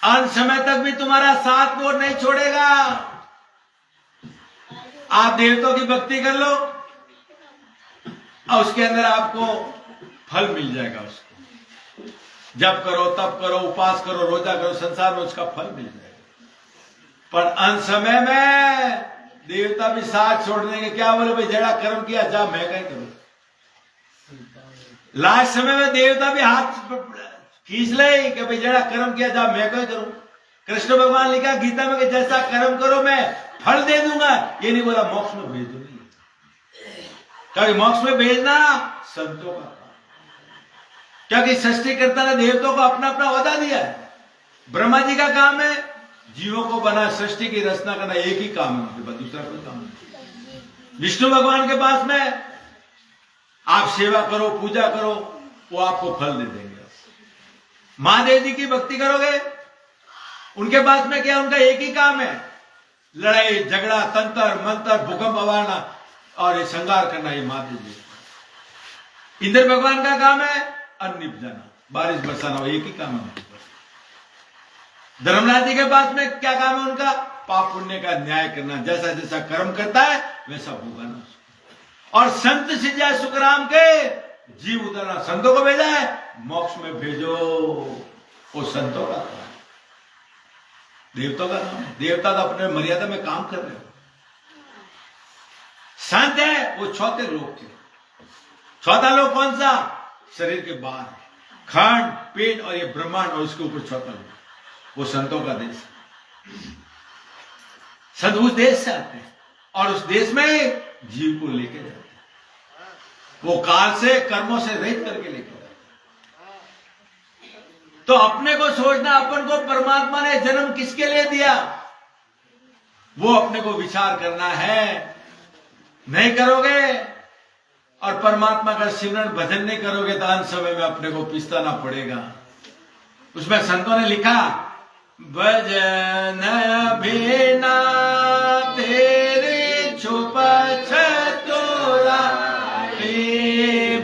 अंत समय तक भी तुम्हारा साथ वो नहीं छोड़ेगा। आप देवताओं की भक्ति कर लो और उसके अंदर आपको फल मिल जाएगा। उसको जब करो, तब करो, उपास करो, रोजा करो, संसार में उसका फल मिल जाएगा। पर अंत समय में देवता भी साथ छोड़ देंगे। क्या बोले भाई, जड़ा कर्म किया जा, मैं क्या करूं। लास्ट समय में देवता भी हाथ खींच ले कि भाई जड़ा कर्म किया जा, मैं क्या करूं। कृष्ण भगवान लिखा गीता में कि जैसा कर्म करो मैं फल दे दूंगा। ये नहीं बोला मोक्ष में भेज दूंगी, क्योंकि मोक्ष में भेजना संतों का काम। क्योंकि सृष्टिकर्ता ने देवताओं को अपना अपना वादा दिया है। ब्रह्मा जी का काम है जीवों को बना, सृष्टि की रचना करना, एक ही काम है उनके पास, दूसरा कोई काम नहीं। विष्णु भगवान के पास में आप सेवा करो, पूजा करो, वो आपको फल दे देंगे। महादेव जी की भक्ति करोगे, उनके पास में क्या, उनका एक ही काम है, लड़ाई झगड़ा, तंत्र मंत्र, भूकंप अवारना और ये श्रृंगार करना। ये महादेव जी। इंद्र भगवान का काम है अन्न उपजाना, बारिश बरसाना, वो एक ही काम है। धर्मराज जी के पास में क्या काम है उनका, पाप पुण्य का न्याय करना, जैसा जैसा कर्म करता है वैसा भोगना। और संत सिजाए सुखराम के जीव उतरना, संतों को भेजा है मोक्ष में भेजो, वो संतों का काम, देवताओं का नाम है। देवता तो अपने मर्यादा में काम कर रहे हो। संत है वो चौथे लोक के। चौथा लोक कौन सा, शरीर के बाहर खंड, पेट और ये ब्रह्मांड, और उसके ऊपर चौथा लोक, वो संतों का देश है। संत उस देश से आते हैं और उस देश में जीव को लेके जाते हैं। वो काल से, कर्मों से रहित करके लेके जाते हैं। तो अपने को सोचना, अपन को परमात्मा ने जन्म किसके लिए दिया, वो अपने को विचार करना है। नहीं करोगे और परमात्मा का सिमरन भजन नहीं करोगे तो अंत समय में अपने को पिसताना पड़ेगा। उसमें संतों ने लिखा, भजन बिना तेरे छुप छतोरा,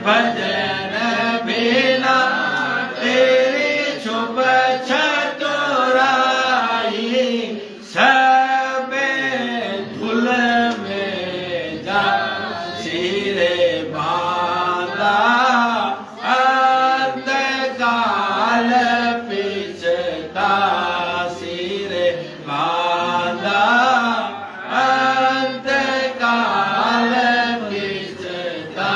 भजन बिना तेरे छुप छतोरा, सब धुल में जा सिरे बांधा, अंत काल पिछता सिरे बांधा, अंत काल पिछता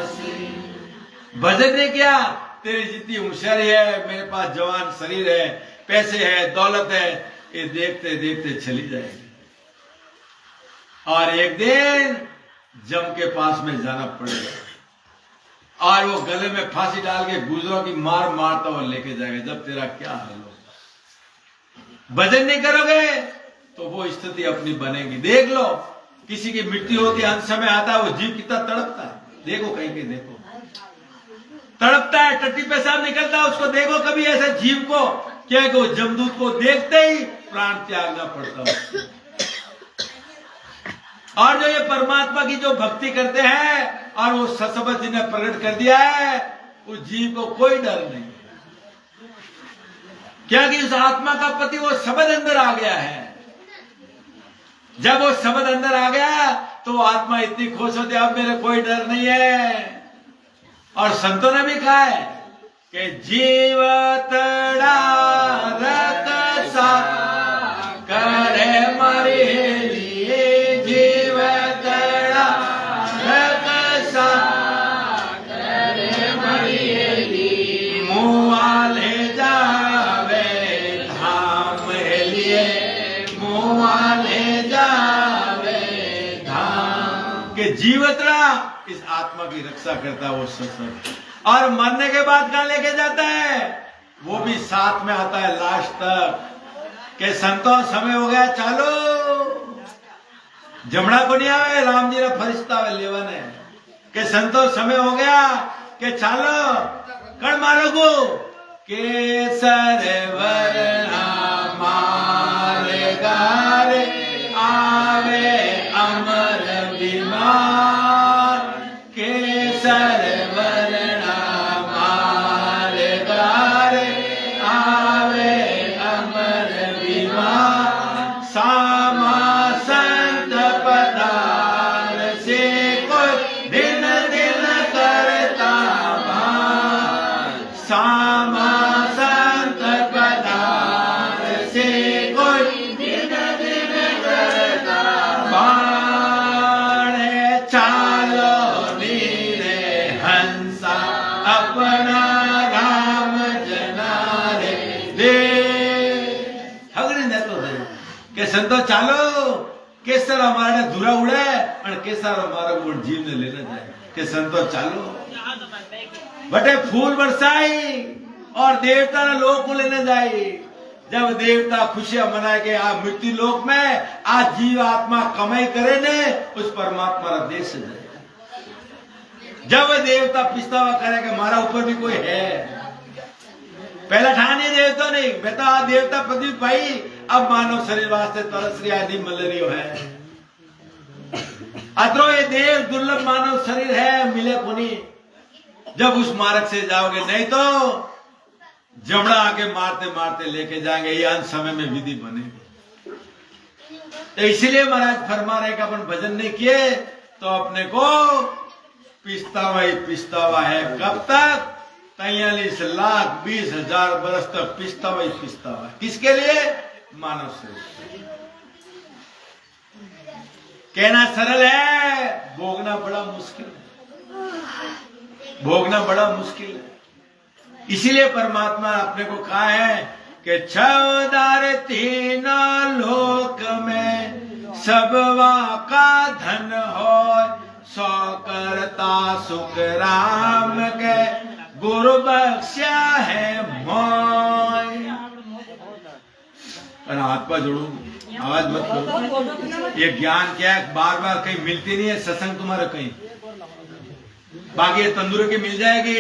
सिरे। भजन ने क्या, तेरी जितनी होशियारी है, मेरे पास जवान शरीर है, पैसे है, दौलत है, ये देखते देखते चली जाएगी। और एक दिन जम के पास में जाना पड़ेगा और वो गले में फांसी डाल के गुजरों की मार मारता हुआ लेके जाएगा। जब तेरा क्या हाल होगा, भजन नहीं करोगे तो वो स्थिति अपनी बनेगी। देख लो, किसी की मृत्यु होती है, अंत समय आता है, वो जीव कितना तड़पता है। देखो कहीं कहीं देखो, तड़पता है, टट्टी पेशाब निकलता है, उसको देखो कभी ऐसा जीव को, क्या को जमदूत को देखते ही प्राण त्यागना पड़ता है। और जो ये परमात्मा की जो भक्ति करते हैं और वो सतसबत जी ने प्रकट कर दिया है, उस जीव को कोई डर नहीं, क्योंकि उस आत्मा का पति वो शब्द अंदर आ गया है। जब वो शब्द अंदर आ गया तो आत्मा इतनी खुश होती है, अब मेरे कोई डर नहीं है। और संतों ने भी कहा है कि जीव तड़ा रकसा करे मरे लिए, जीव तड़ा रकसा करे मरे लिए, मुआ ले जावे धाम लिए, मुआ ले जावे धाम। के जीवतड़ा इस आत्मा की रक्षा करता है वो सत्संग। और मरने के बाद कहां लेके जाता है, वो भी साथ में आता है लास्ट तक, के संतों समय हो गया, चलो जमड़ा को नहीं आवे, राम जी ने फरिश्ता वे लेवा ने के संतो समय हो गया के चालो कण मारो को केसर वरना मारे गारे आवे अमर विमान केसर वरना मारे गारे आवे अमर विमान सामा संत पदार से कोई दिन दिन करता भान सामा संत पदार से कोई दिन दिन करता भान चालो नीरे हंसा अपना राम जनारे दे हगड़ी ने तो के संतो चालो केसर हमारे धुरा उड़े और केसर हमारा गुण जीव ने लेने जाए के संतो चालो बटे फूल बरसाई और देवता ने लोक को लेने जाए जब देवता खुशियां मनाए के आ मृत्यु लोक में आज जीव आत्मा कमाई करे ने उस परमात्मा रा देश से जाए जब देवता पिछतावा करे कि हमारा ऊपर भी कोई है पहला ठाने देवता नहीं बेटा देवता पृथ्वी भाई अब मानव शरीर वास्ते तरस रिया नहीं मल रही है अतरो ये देव दुर्लभ मानव शरीर है मिले पुनी जब उस मार्ग से जाओगे नहीं तो जमड़ा आके मारते मारते लेके जाएंगे ये अंत समय में विधि बनेगी तो इसीलिए महाराज फरमा रहे कि अपन भजन नहीं किए तो अपने को पिछतावा है कब तक 43,20,000 बरस तक पिछतावा किसके लिए मानव शरीर कहना सरल है भोगना बड़ा मुश्किल है भोगना बड़ा मुश्किल है इसीलिए परमात्मा ने अपने को कहा है कि 14 तीन लोक में सबवा का धन हो सौ करता सुख राम के गुरु बख्शा है मोय हाथ पर जोड़ू आवाज मत करो ये ज्ञान क्या है बार बार कहीं मिलती नहीं है सत्संग तुम्हारा कहीं बाकी ये तंदूर की मिल जाएगी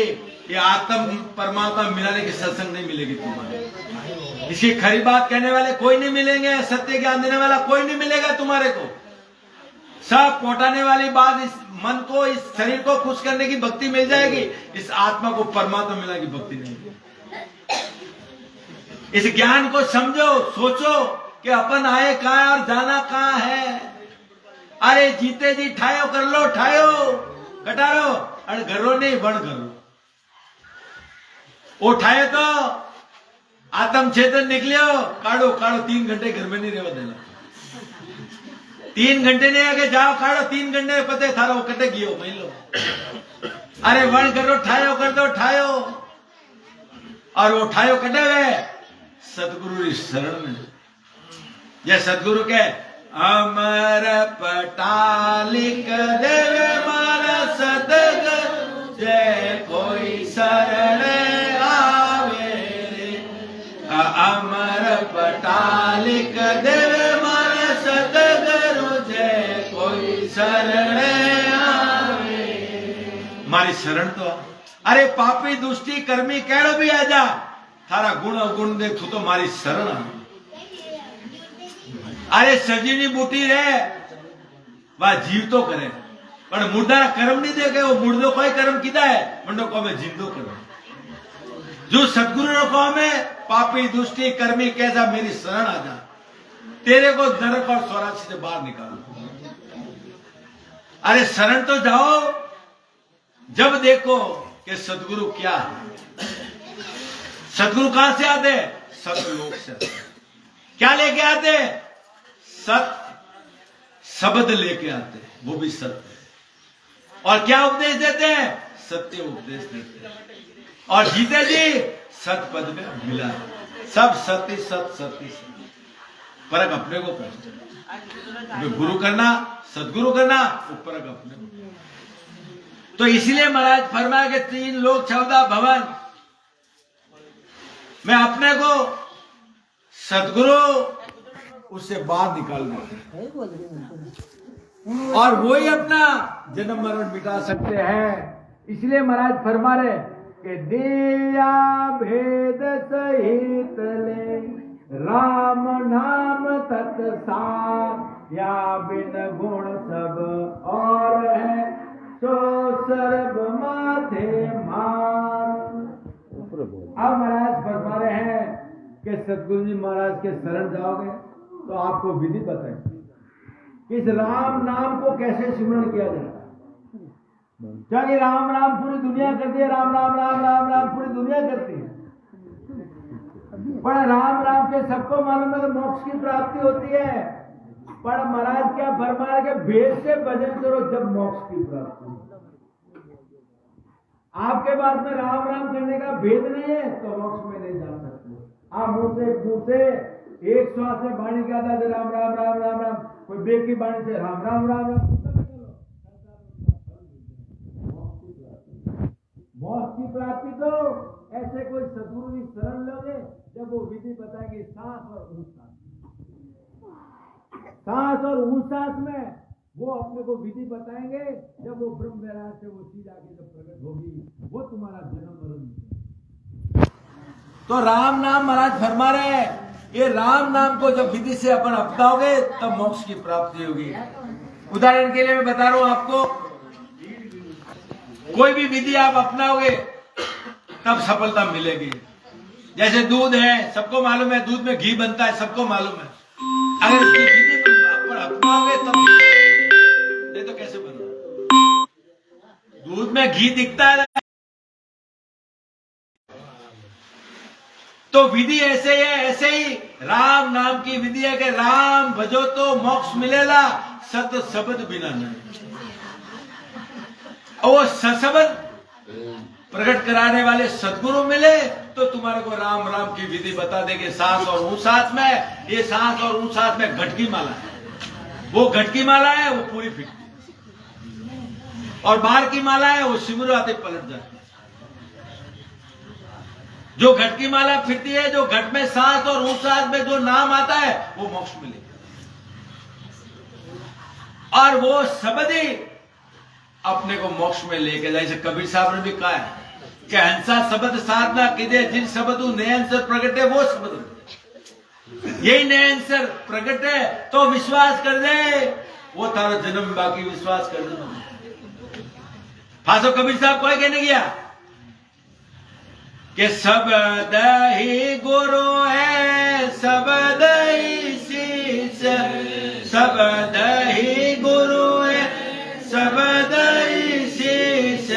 ये आत्म परमात्मा मिलाने की सत्संग नहीं मिलेगी तुम्हारे इसकी खरी बात कहने वाले कोई नहीं मिलेंगे सत्य ज्ञान देने वाला कोई नहीं मिलेगा तुम्हारे को सब पहुंचाने वाली बात इस मन को इस शरीर को खुश करने की भक्ति मिल जाएगी इस आत्मा को परमात्मा मिलने की भक्ति नहीं इस ज्ञान को समझो सोचो कि अपन आए कहां और जाना कहां है अरे जीते जी ठायो कर लो ठायो कटारो और घरो नहीं बन घरो उठाए तो आत्म चेतन निकलियो काढ़ो काढ़ो 3 घंटे घर में नहीं रहने देना 3 घंटे नहीं आगे जाओ काढ़ो 3 घंटे पते थारो कटे गियो लो अरे वन करो ठायो कर दो ठायो और वो ठायो कटे हुए सतगुरु शरण में यह सतगुरु के अमर पटालिक देव मारा सतगुरु जय कोई शरण आवे रे अमर पटालिक देव मारा सतगुरु जय कोई शरण आवे मारी शरण तो अरे पापी दुष्टी कर्मी केड़ो भी आ जा थारा गुण अवगुण देख तो मारी शरण आ अरे सजीनी बूटी रे वह जीव तो करे पर मुर्दा कर्म नहीं देखे वो मुर्दो कोई कर्म किदा है मंडो को में जिंदो कर्म जो सतगुरु रो को में पापी दुष्टी कर्मी कैसा मेरी शरण आ जा तेरे को नरक और स्वराज से बाहर निकालो अरे शरण तो जाओ जब देखो कि सतगुरु क्या है सतगुरु कहां से आते सतलोक से क्या लेके आते सत शब्द लेके आते वो भी सत्य और क्या उपदेश देते हैं सत्य उपदेश देते हैं और जीते जी सत पद में मिला सब सत्य सत्य परक अपने को पहचान गुरु करना सदगुरु करना वो परक अपने को तो इसलिए महाराज फरमाया कि 3 लोक 14 भवन मैं अपने को सदगुरु उससे बाहर निकाल देता और वही अपना जन्म मरण मिटा सकते हैं। इसलिए महाराज फरमा रहे कि दिया भेद सहित ले राम नाम तत्सार, या बिन गुण सब और है तो सर्व माथे मान। अब महाराज फरमा रहे हैं कि सतगुरु जी महाराज के शरण जाओगे तो आपको विधि बताएंगे कि इस राम नाम को कैसे सिमरण किया जाता है। क्योंकि राम नाम पूरी दुनिया करती है, राम राम राम राम राम पूरी दुनिया करती है, पर राम राम से सबको मालूम है कि मोक्ष की प्राप्ति होती है। पर महाराज क्या फरमा रहे कि भेद से भजन करो जब मोक्ष की प्राप्ति। आपके पास में राम राम करने का भेद नहीं है तो मोक्ष में नहीं जा सकते। आप मुंह से एक श्वास में वाणी क्या था, राम राम राम राम राम, कोई बेग की वाणी से राम राम राम राम, मोक्ष की प्राप्ति तो ऐसे कोई सदगुरु की शरण लोगे जब वो विधि बताएंगे सांस और ऊंच सांस और ऊंच सांस में वो अपने को विधि बताएंगे। जब वो ब्रह्म वैराग से वो चीज आगे जब प्रकट होगी वो तुम्हारा जन्म मरण। तो राम नाम महाराज फरमा रहे हैं, ये राम नाम को जब विधि से अपन अपनाओगे तब मोक्ष की प्राप्ति होगी। उदाहरण के लिए मैं बता रहा हूं आपको, कोई भी विधि आप अपनाओगे तब सफलता मिलेगी। जैसे दूध है, सबको मालूम है दूध में घी बनता है, सबको मालूम है। अगर इसकी विधि अपन अपनाओगे तब, नहीं तो कैसे बना। दूध में घी दिखता है तो विधि ऐसे ही है। ऐसे ही राम नाम की विधि है कि राम भजो तो मोक्ष मिलेगा, सत शब्द बिना नहीं। और वो सशब्द प्रकट कराने वाले सदगुरु मिले तो तुम्हारे को राम राम की विधि बता देंगे। सांस और ऊंच सांस में, ये सांस और ऊंच सांस में घटकी माला है, वो घटकी माला है वो पूरी फिटती है, और बाहर की माला है वो सिमरो आते पलट जाती है। जो घटकी माला फिरती है, जो घट में सांस और ऊंच सांस में जो नाम आता है वो मोक्ष मिलेगा। और वो शब्द ही अपने को मोक्ष में लेके जाए। जैसे कबीर साहब ने भी कहा है कि हंसा शब्द साधना कीजिए, जिन शब्द नए अंसर प्रकट है वो शब्द, यही नए अंसर प्रकट है तो विश्वास कर दे, वो तारा जन्म बाकी विश्वास कर दे। फांसो कबीर साहब को कहने गया कि शब्द ही गुरु है, शब्द ही शीश, शब्द ही गुरु है, शब्द ही शीश,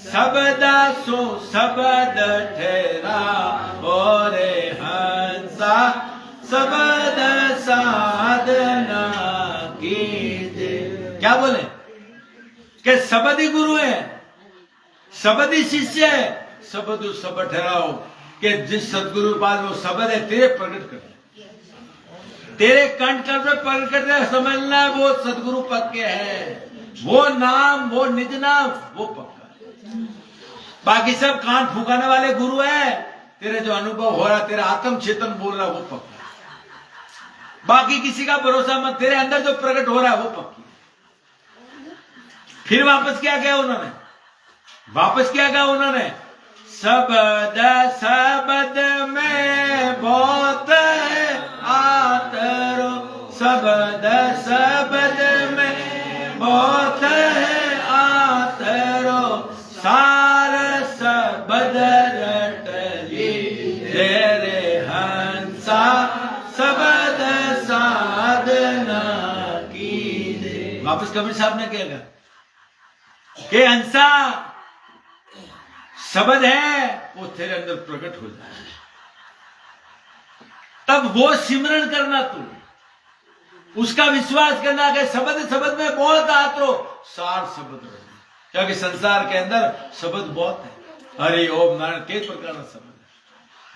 शब्द सो शब्द ठहरा और हंसा शब्द साधना कीजिए। क्या बोले कि शब्द ही गुरु है, शब्द ही शिष्य है, शब्द सब ठहराओ कि जिस सदगुरु के पास वो शब्द है तेरे प्रकट कर, तेरे कंठ कर में प्रकट कर रहे, समझना वो सदगुरु पक्के है। वो नाम, वो निज नाम वो पक्का है। बाकी सब कान फूकाने वाले गुरु है, तेरे जो अनुभव हो रहा, तेरा आत्म चेतन बोल रहा वो पक्का है। बाकी किसी का भरोसा मत, तेरे अंदर जो प्रकट हो रहा है वो पक्की। फिर वापस क्या कहा उन्होंने, वापस क्या कहा उन्होंने, शब्द शब्द में बहुत है आतरो, शब्द शब्द में बहुत है आतरो, सार शब्द रट ली तेरे हंसा शब्द साधना की। वापस कबीर साहब ने क्या कहा कि हंसा शब्द है वो तेरे अंदर प्रकट हो जाए, तब वो सिमरन करना, तू उसका विश्वास करना कि शब्द शब्द में बहुत आतरो, सार शब्द रहे। क्योंकि संसार के अंदर शब्द बहुत है, हरि ओम नारायण कई प्रकार का शब्द है,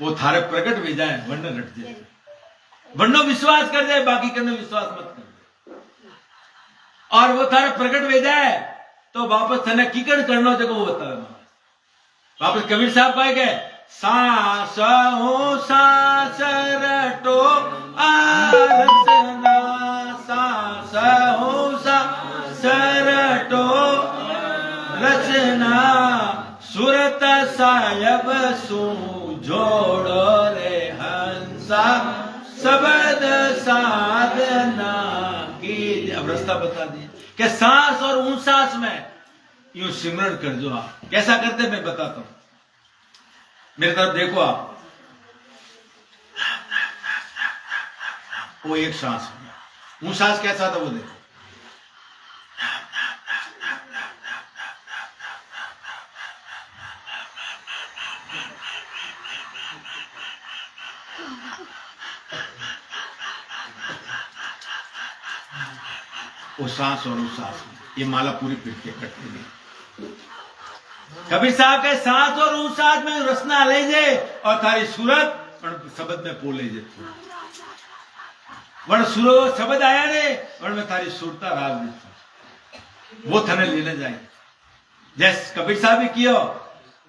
वो थारे प्रकट भी जाए वर्ण रट जाए, वर्ण विश्वास कर जाए, बाकी करने विश्वास मत कर। और वो थारे प्रकट भी जाए तो वापस थाने कीकड़ करना जगह वो बता देना। वापस कबीर साहब कहेंगे सांस हो सांस रटो आरसना, सांस हो सांस सू जोड़ो रे हंसा शब्द साधना की। अब रास्ता बता दिए कि सांस और उन सांस में यूं सिमरण कर जो आप कैसा करते मैं बताता हूं। मेरे तरफ देखो आप, वो एक सांस है, वो सांस कैसा था वो देखो। वो सांस और उस सांस में ये माला पूरी फिरती है, कटती नहीं। कबीर साहब के सांस और उस सांस में रसना ले जे और थारी सूरत शब्द में पोले जे वण सुरो शब्द आया ने वण में थारी सुरता राग दी वो थने लेने जाए। जैसे कबीर साहब भी कियो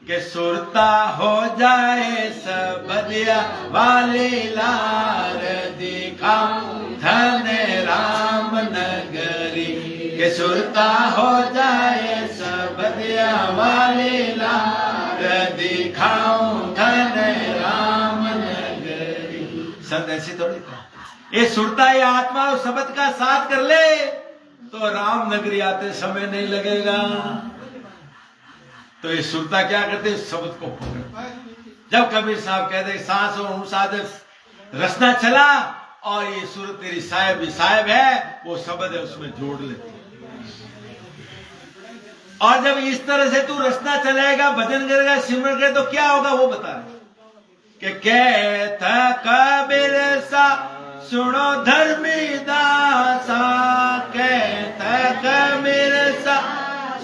कि सुरता हो जाए सबदिया वाले लार दिखा धन राम नगरी के सुरता हो जाए सबदिया वाले लार दिखाऊं धन राम नगरी। संत ऐसी थोड़ी था, ये सुरता ये आत्मा और शब्द का साथ कर ले तो राम नगरी आते समय नहीं लगेगा। तो ये सुरता क्या करते शब्द को पकड़। जब कबीर साहब कहते सांस और उन सांस रसना चला और ये सूरत तेरी साहिब है वो शब्द है उसमें जोड़ लेते। और जब इस तरह से तू रसना चलाएगा भजन करेगा सिमरन करेगा तो क्या होगा वो बता रहे कि कहता कबीर सा सुनो धर्मी दासा कहता कबीर सा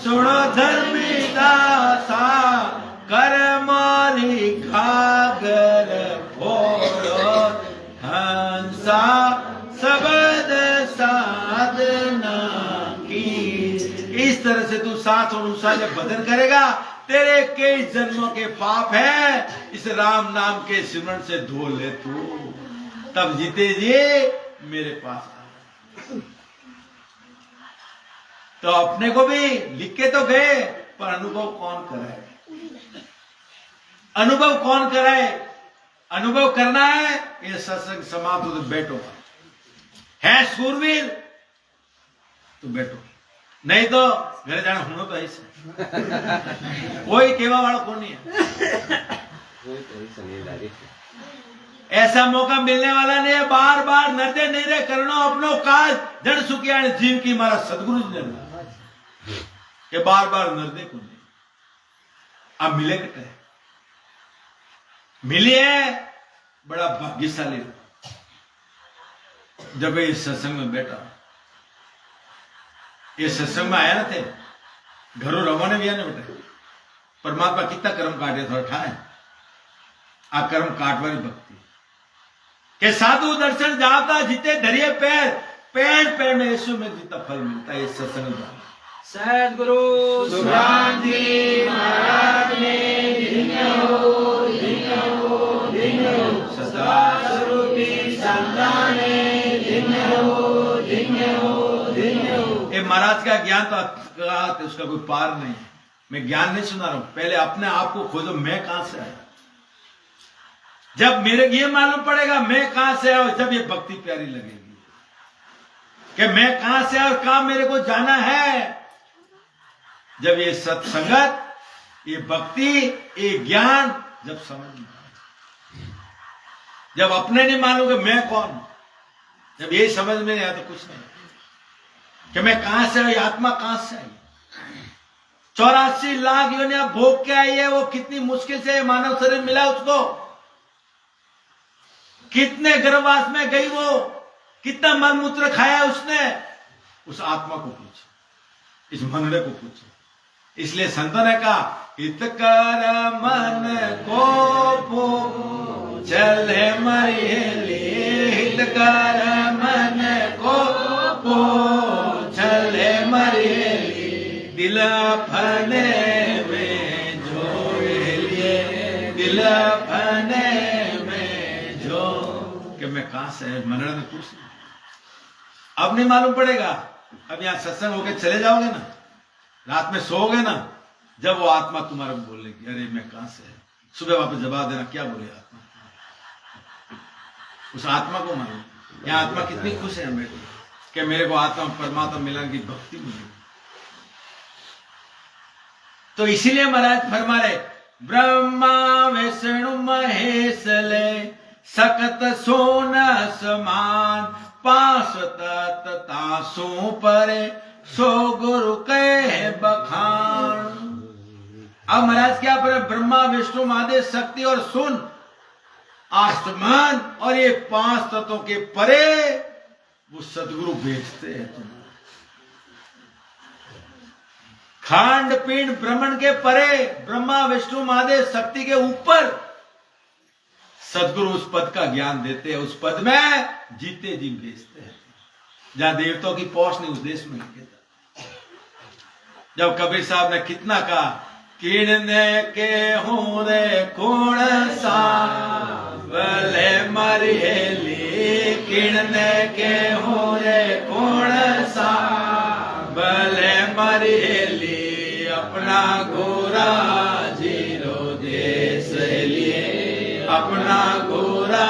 सुनो धर्मी दासा कर मारी घागर फोड़ो हंसा शब्द साधना की। इस तरह से तू सांस और उस जब भजन करेगा तेरे कई जन्मों के पाप है इस राम नाम के सिमरन से धो ले तू, तब जीते जी मेरे पास आ। तो अपने को भी लिख के तो गए पर अनुभव कौन कराए, अनुभव कौन कराए। अनुभव करना है ये सत्संग समाप्त हो तो बैठो, है सूरवीर तो बैठो, नहीं तो घर जाना हूं तो ऐसे कोई केवा वाला कौन नहीं है। ऐसा मौका मिलने वाला नहीं है। बार बार नृत्य नहीं रहे करनो अपनो काज जन सुखिया जीव की मारा सदगुरु जी ने के बार बार नृत्य को नहीं। अब मिले कटे मिली है बड़ा भाग्यशाली। जब ये सत्संग में बैठा ये सत्संग में आया ना थे घरों रवाने भी आने बेटे परमात्मा कितना कर्म काटे थोड़ा ठाए आ कर्म काटवानी भक्ति के साधु दर्शन जाता जीते धरिए पैर पैर पैर में यीशु में जितना फल मिलता है इस सत्संग में। सद्गुरु सुखराम जी महाराज ने धन्य हो सदा स्वरूपी संताने धन्य हो ये महाराज का ज्ञान तो उसका कोई पार नहीं है। मैं ज्ञान नहीं सुना रहा हूं, पहले अपने आप को खोजो मैं कहां से आया। जब मेरे ये मालूम पड़ेगा मैं कहां से आया, जब ये भक्ति प्यारी लगेगी कि मैं कहां से आया और कहां मेरे को जाना है। जब ये सत्संगत ये भक्ति ये ज्ञान जब समझ में, जब अपने नहीं मालूम कि मैं कौन, जब ये समझ में नहीं आया तो कुछ नहीं कि मैं कहां से आई, आत्मा कहां से आई। 84 लाख योनियां भोग के आई है, वो कितनी मुश्किल से मानव शरीर मिला उसको, कितने गर्भवास में गई वो, कितना मलमूत्र खाया उसने। उस आत्मा को पूछे, इस मनड़े को पूछे। इसलिए संतों ने कहा हित कर मन को चले मरियली, हित कर मन को चले मरियली, दिल फने में जोड़ लिए, दिल फने में जो कि मैं कहां से मनड़ में पूछ। अब नहीं मालूम पड़ेगा, अब यहां सत्संग होके चले जाओगे ना, रात में सोओगे ना, जब वो आत्मा तुम्हारे बोलेगी अरे मैं कहां से है, सुबह वापस जवाब देना, क्या बोले आत्मा, उस आत्मा को मानो। यहाँ आत्मा कितनी खुश है हमें कि मेरे को आत्मा परमात्मा मिलन की भक्ति मिली। तो इसीलिए महाराज फरमा रहे, ब्रह्मा विष्णु महेश ले सकत सोन समान, पांच तत्ता सो परे सो गुरु कहे बखान। अब महाराज क्या पर ब्रह्मा विष्णु महादेव शक्ति और सुन आसमान और ये 5 तत्वों के परे वो सदगुरु बेचते हैं तुम्हें। खांड पिंड ब्रह्मण के परे ब्रह्मा विष्णु महादेव शक्ति के ऊपर सदगुरु उस पद का ज्ञान देते हैं, उस पद में जीते जी बेचते हैं। जहां देवताओं की पहुंच नहीं उस देश में नहीं था। जब कबीर साहब ने कितना कहा, किणने के हूं रे कौन सा भले मरहेली, किणने के हूं रे कौन सा भले मरहेली, अपना गोरा जीरो देश लिए अपना गोरा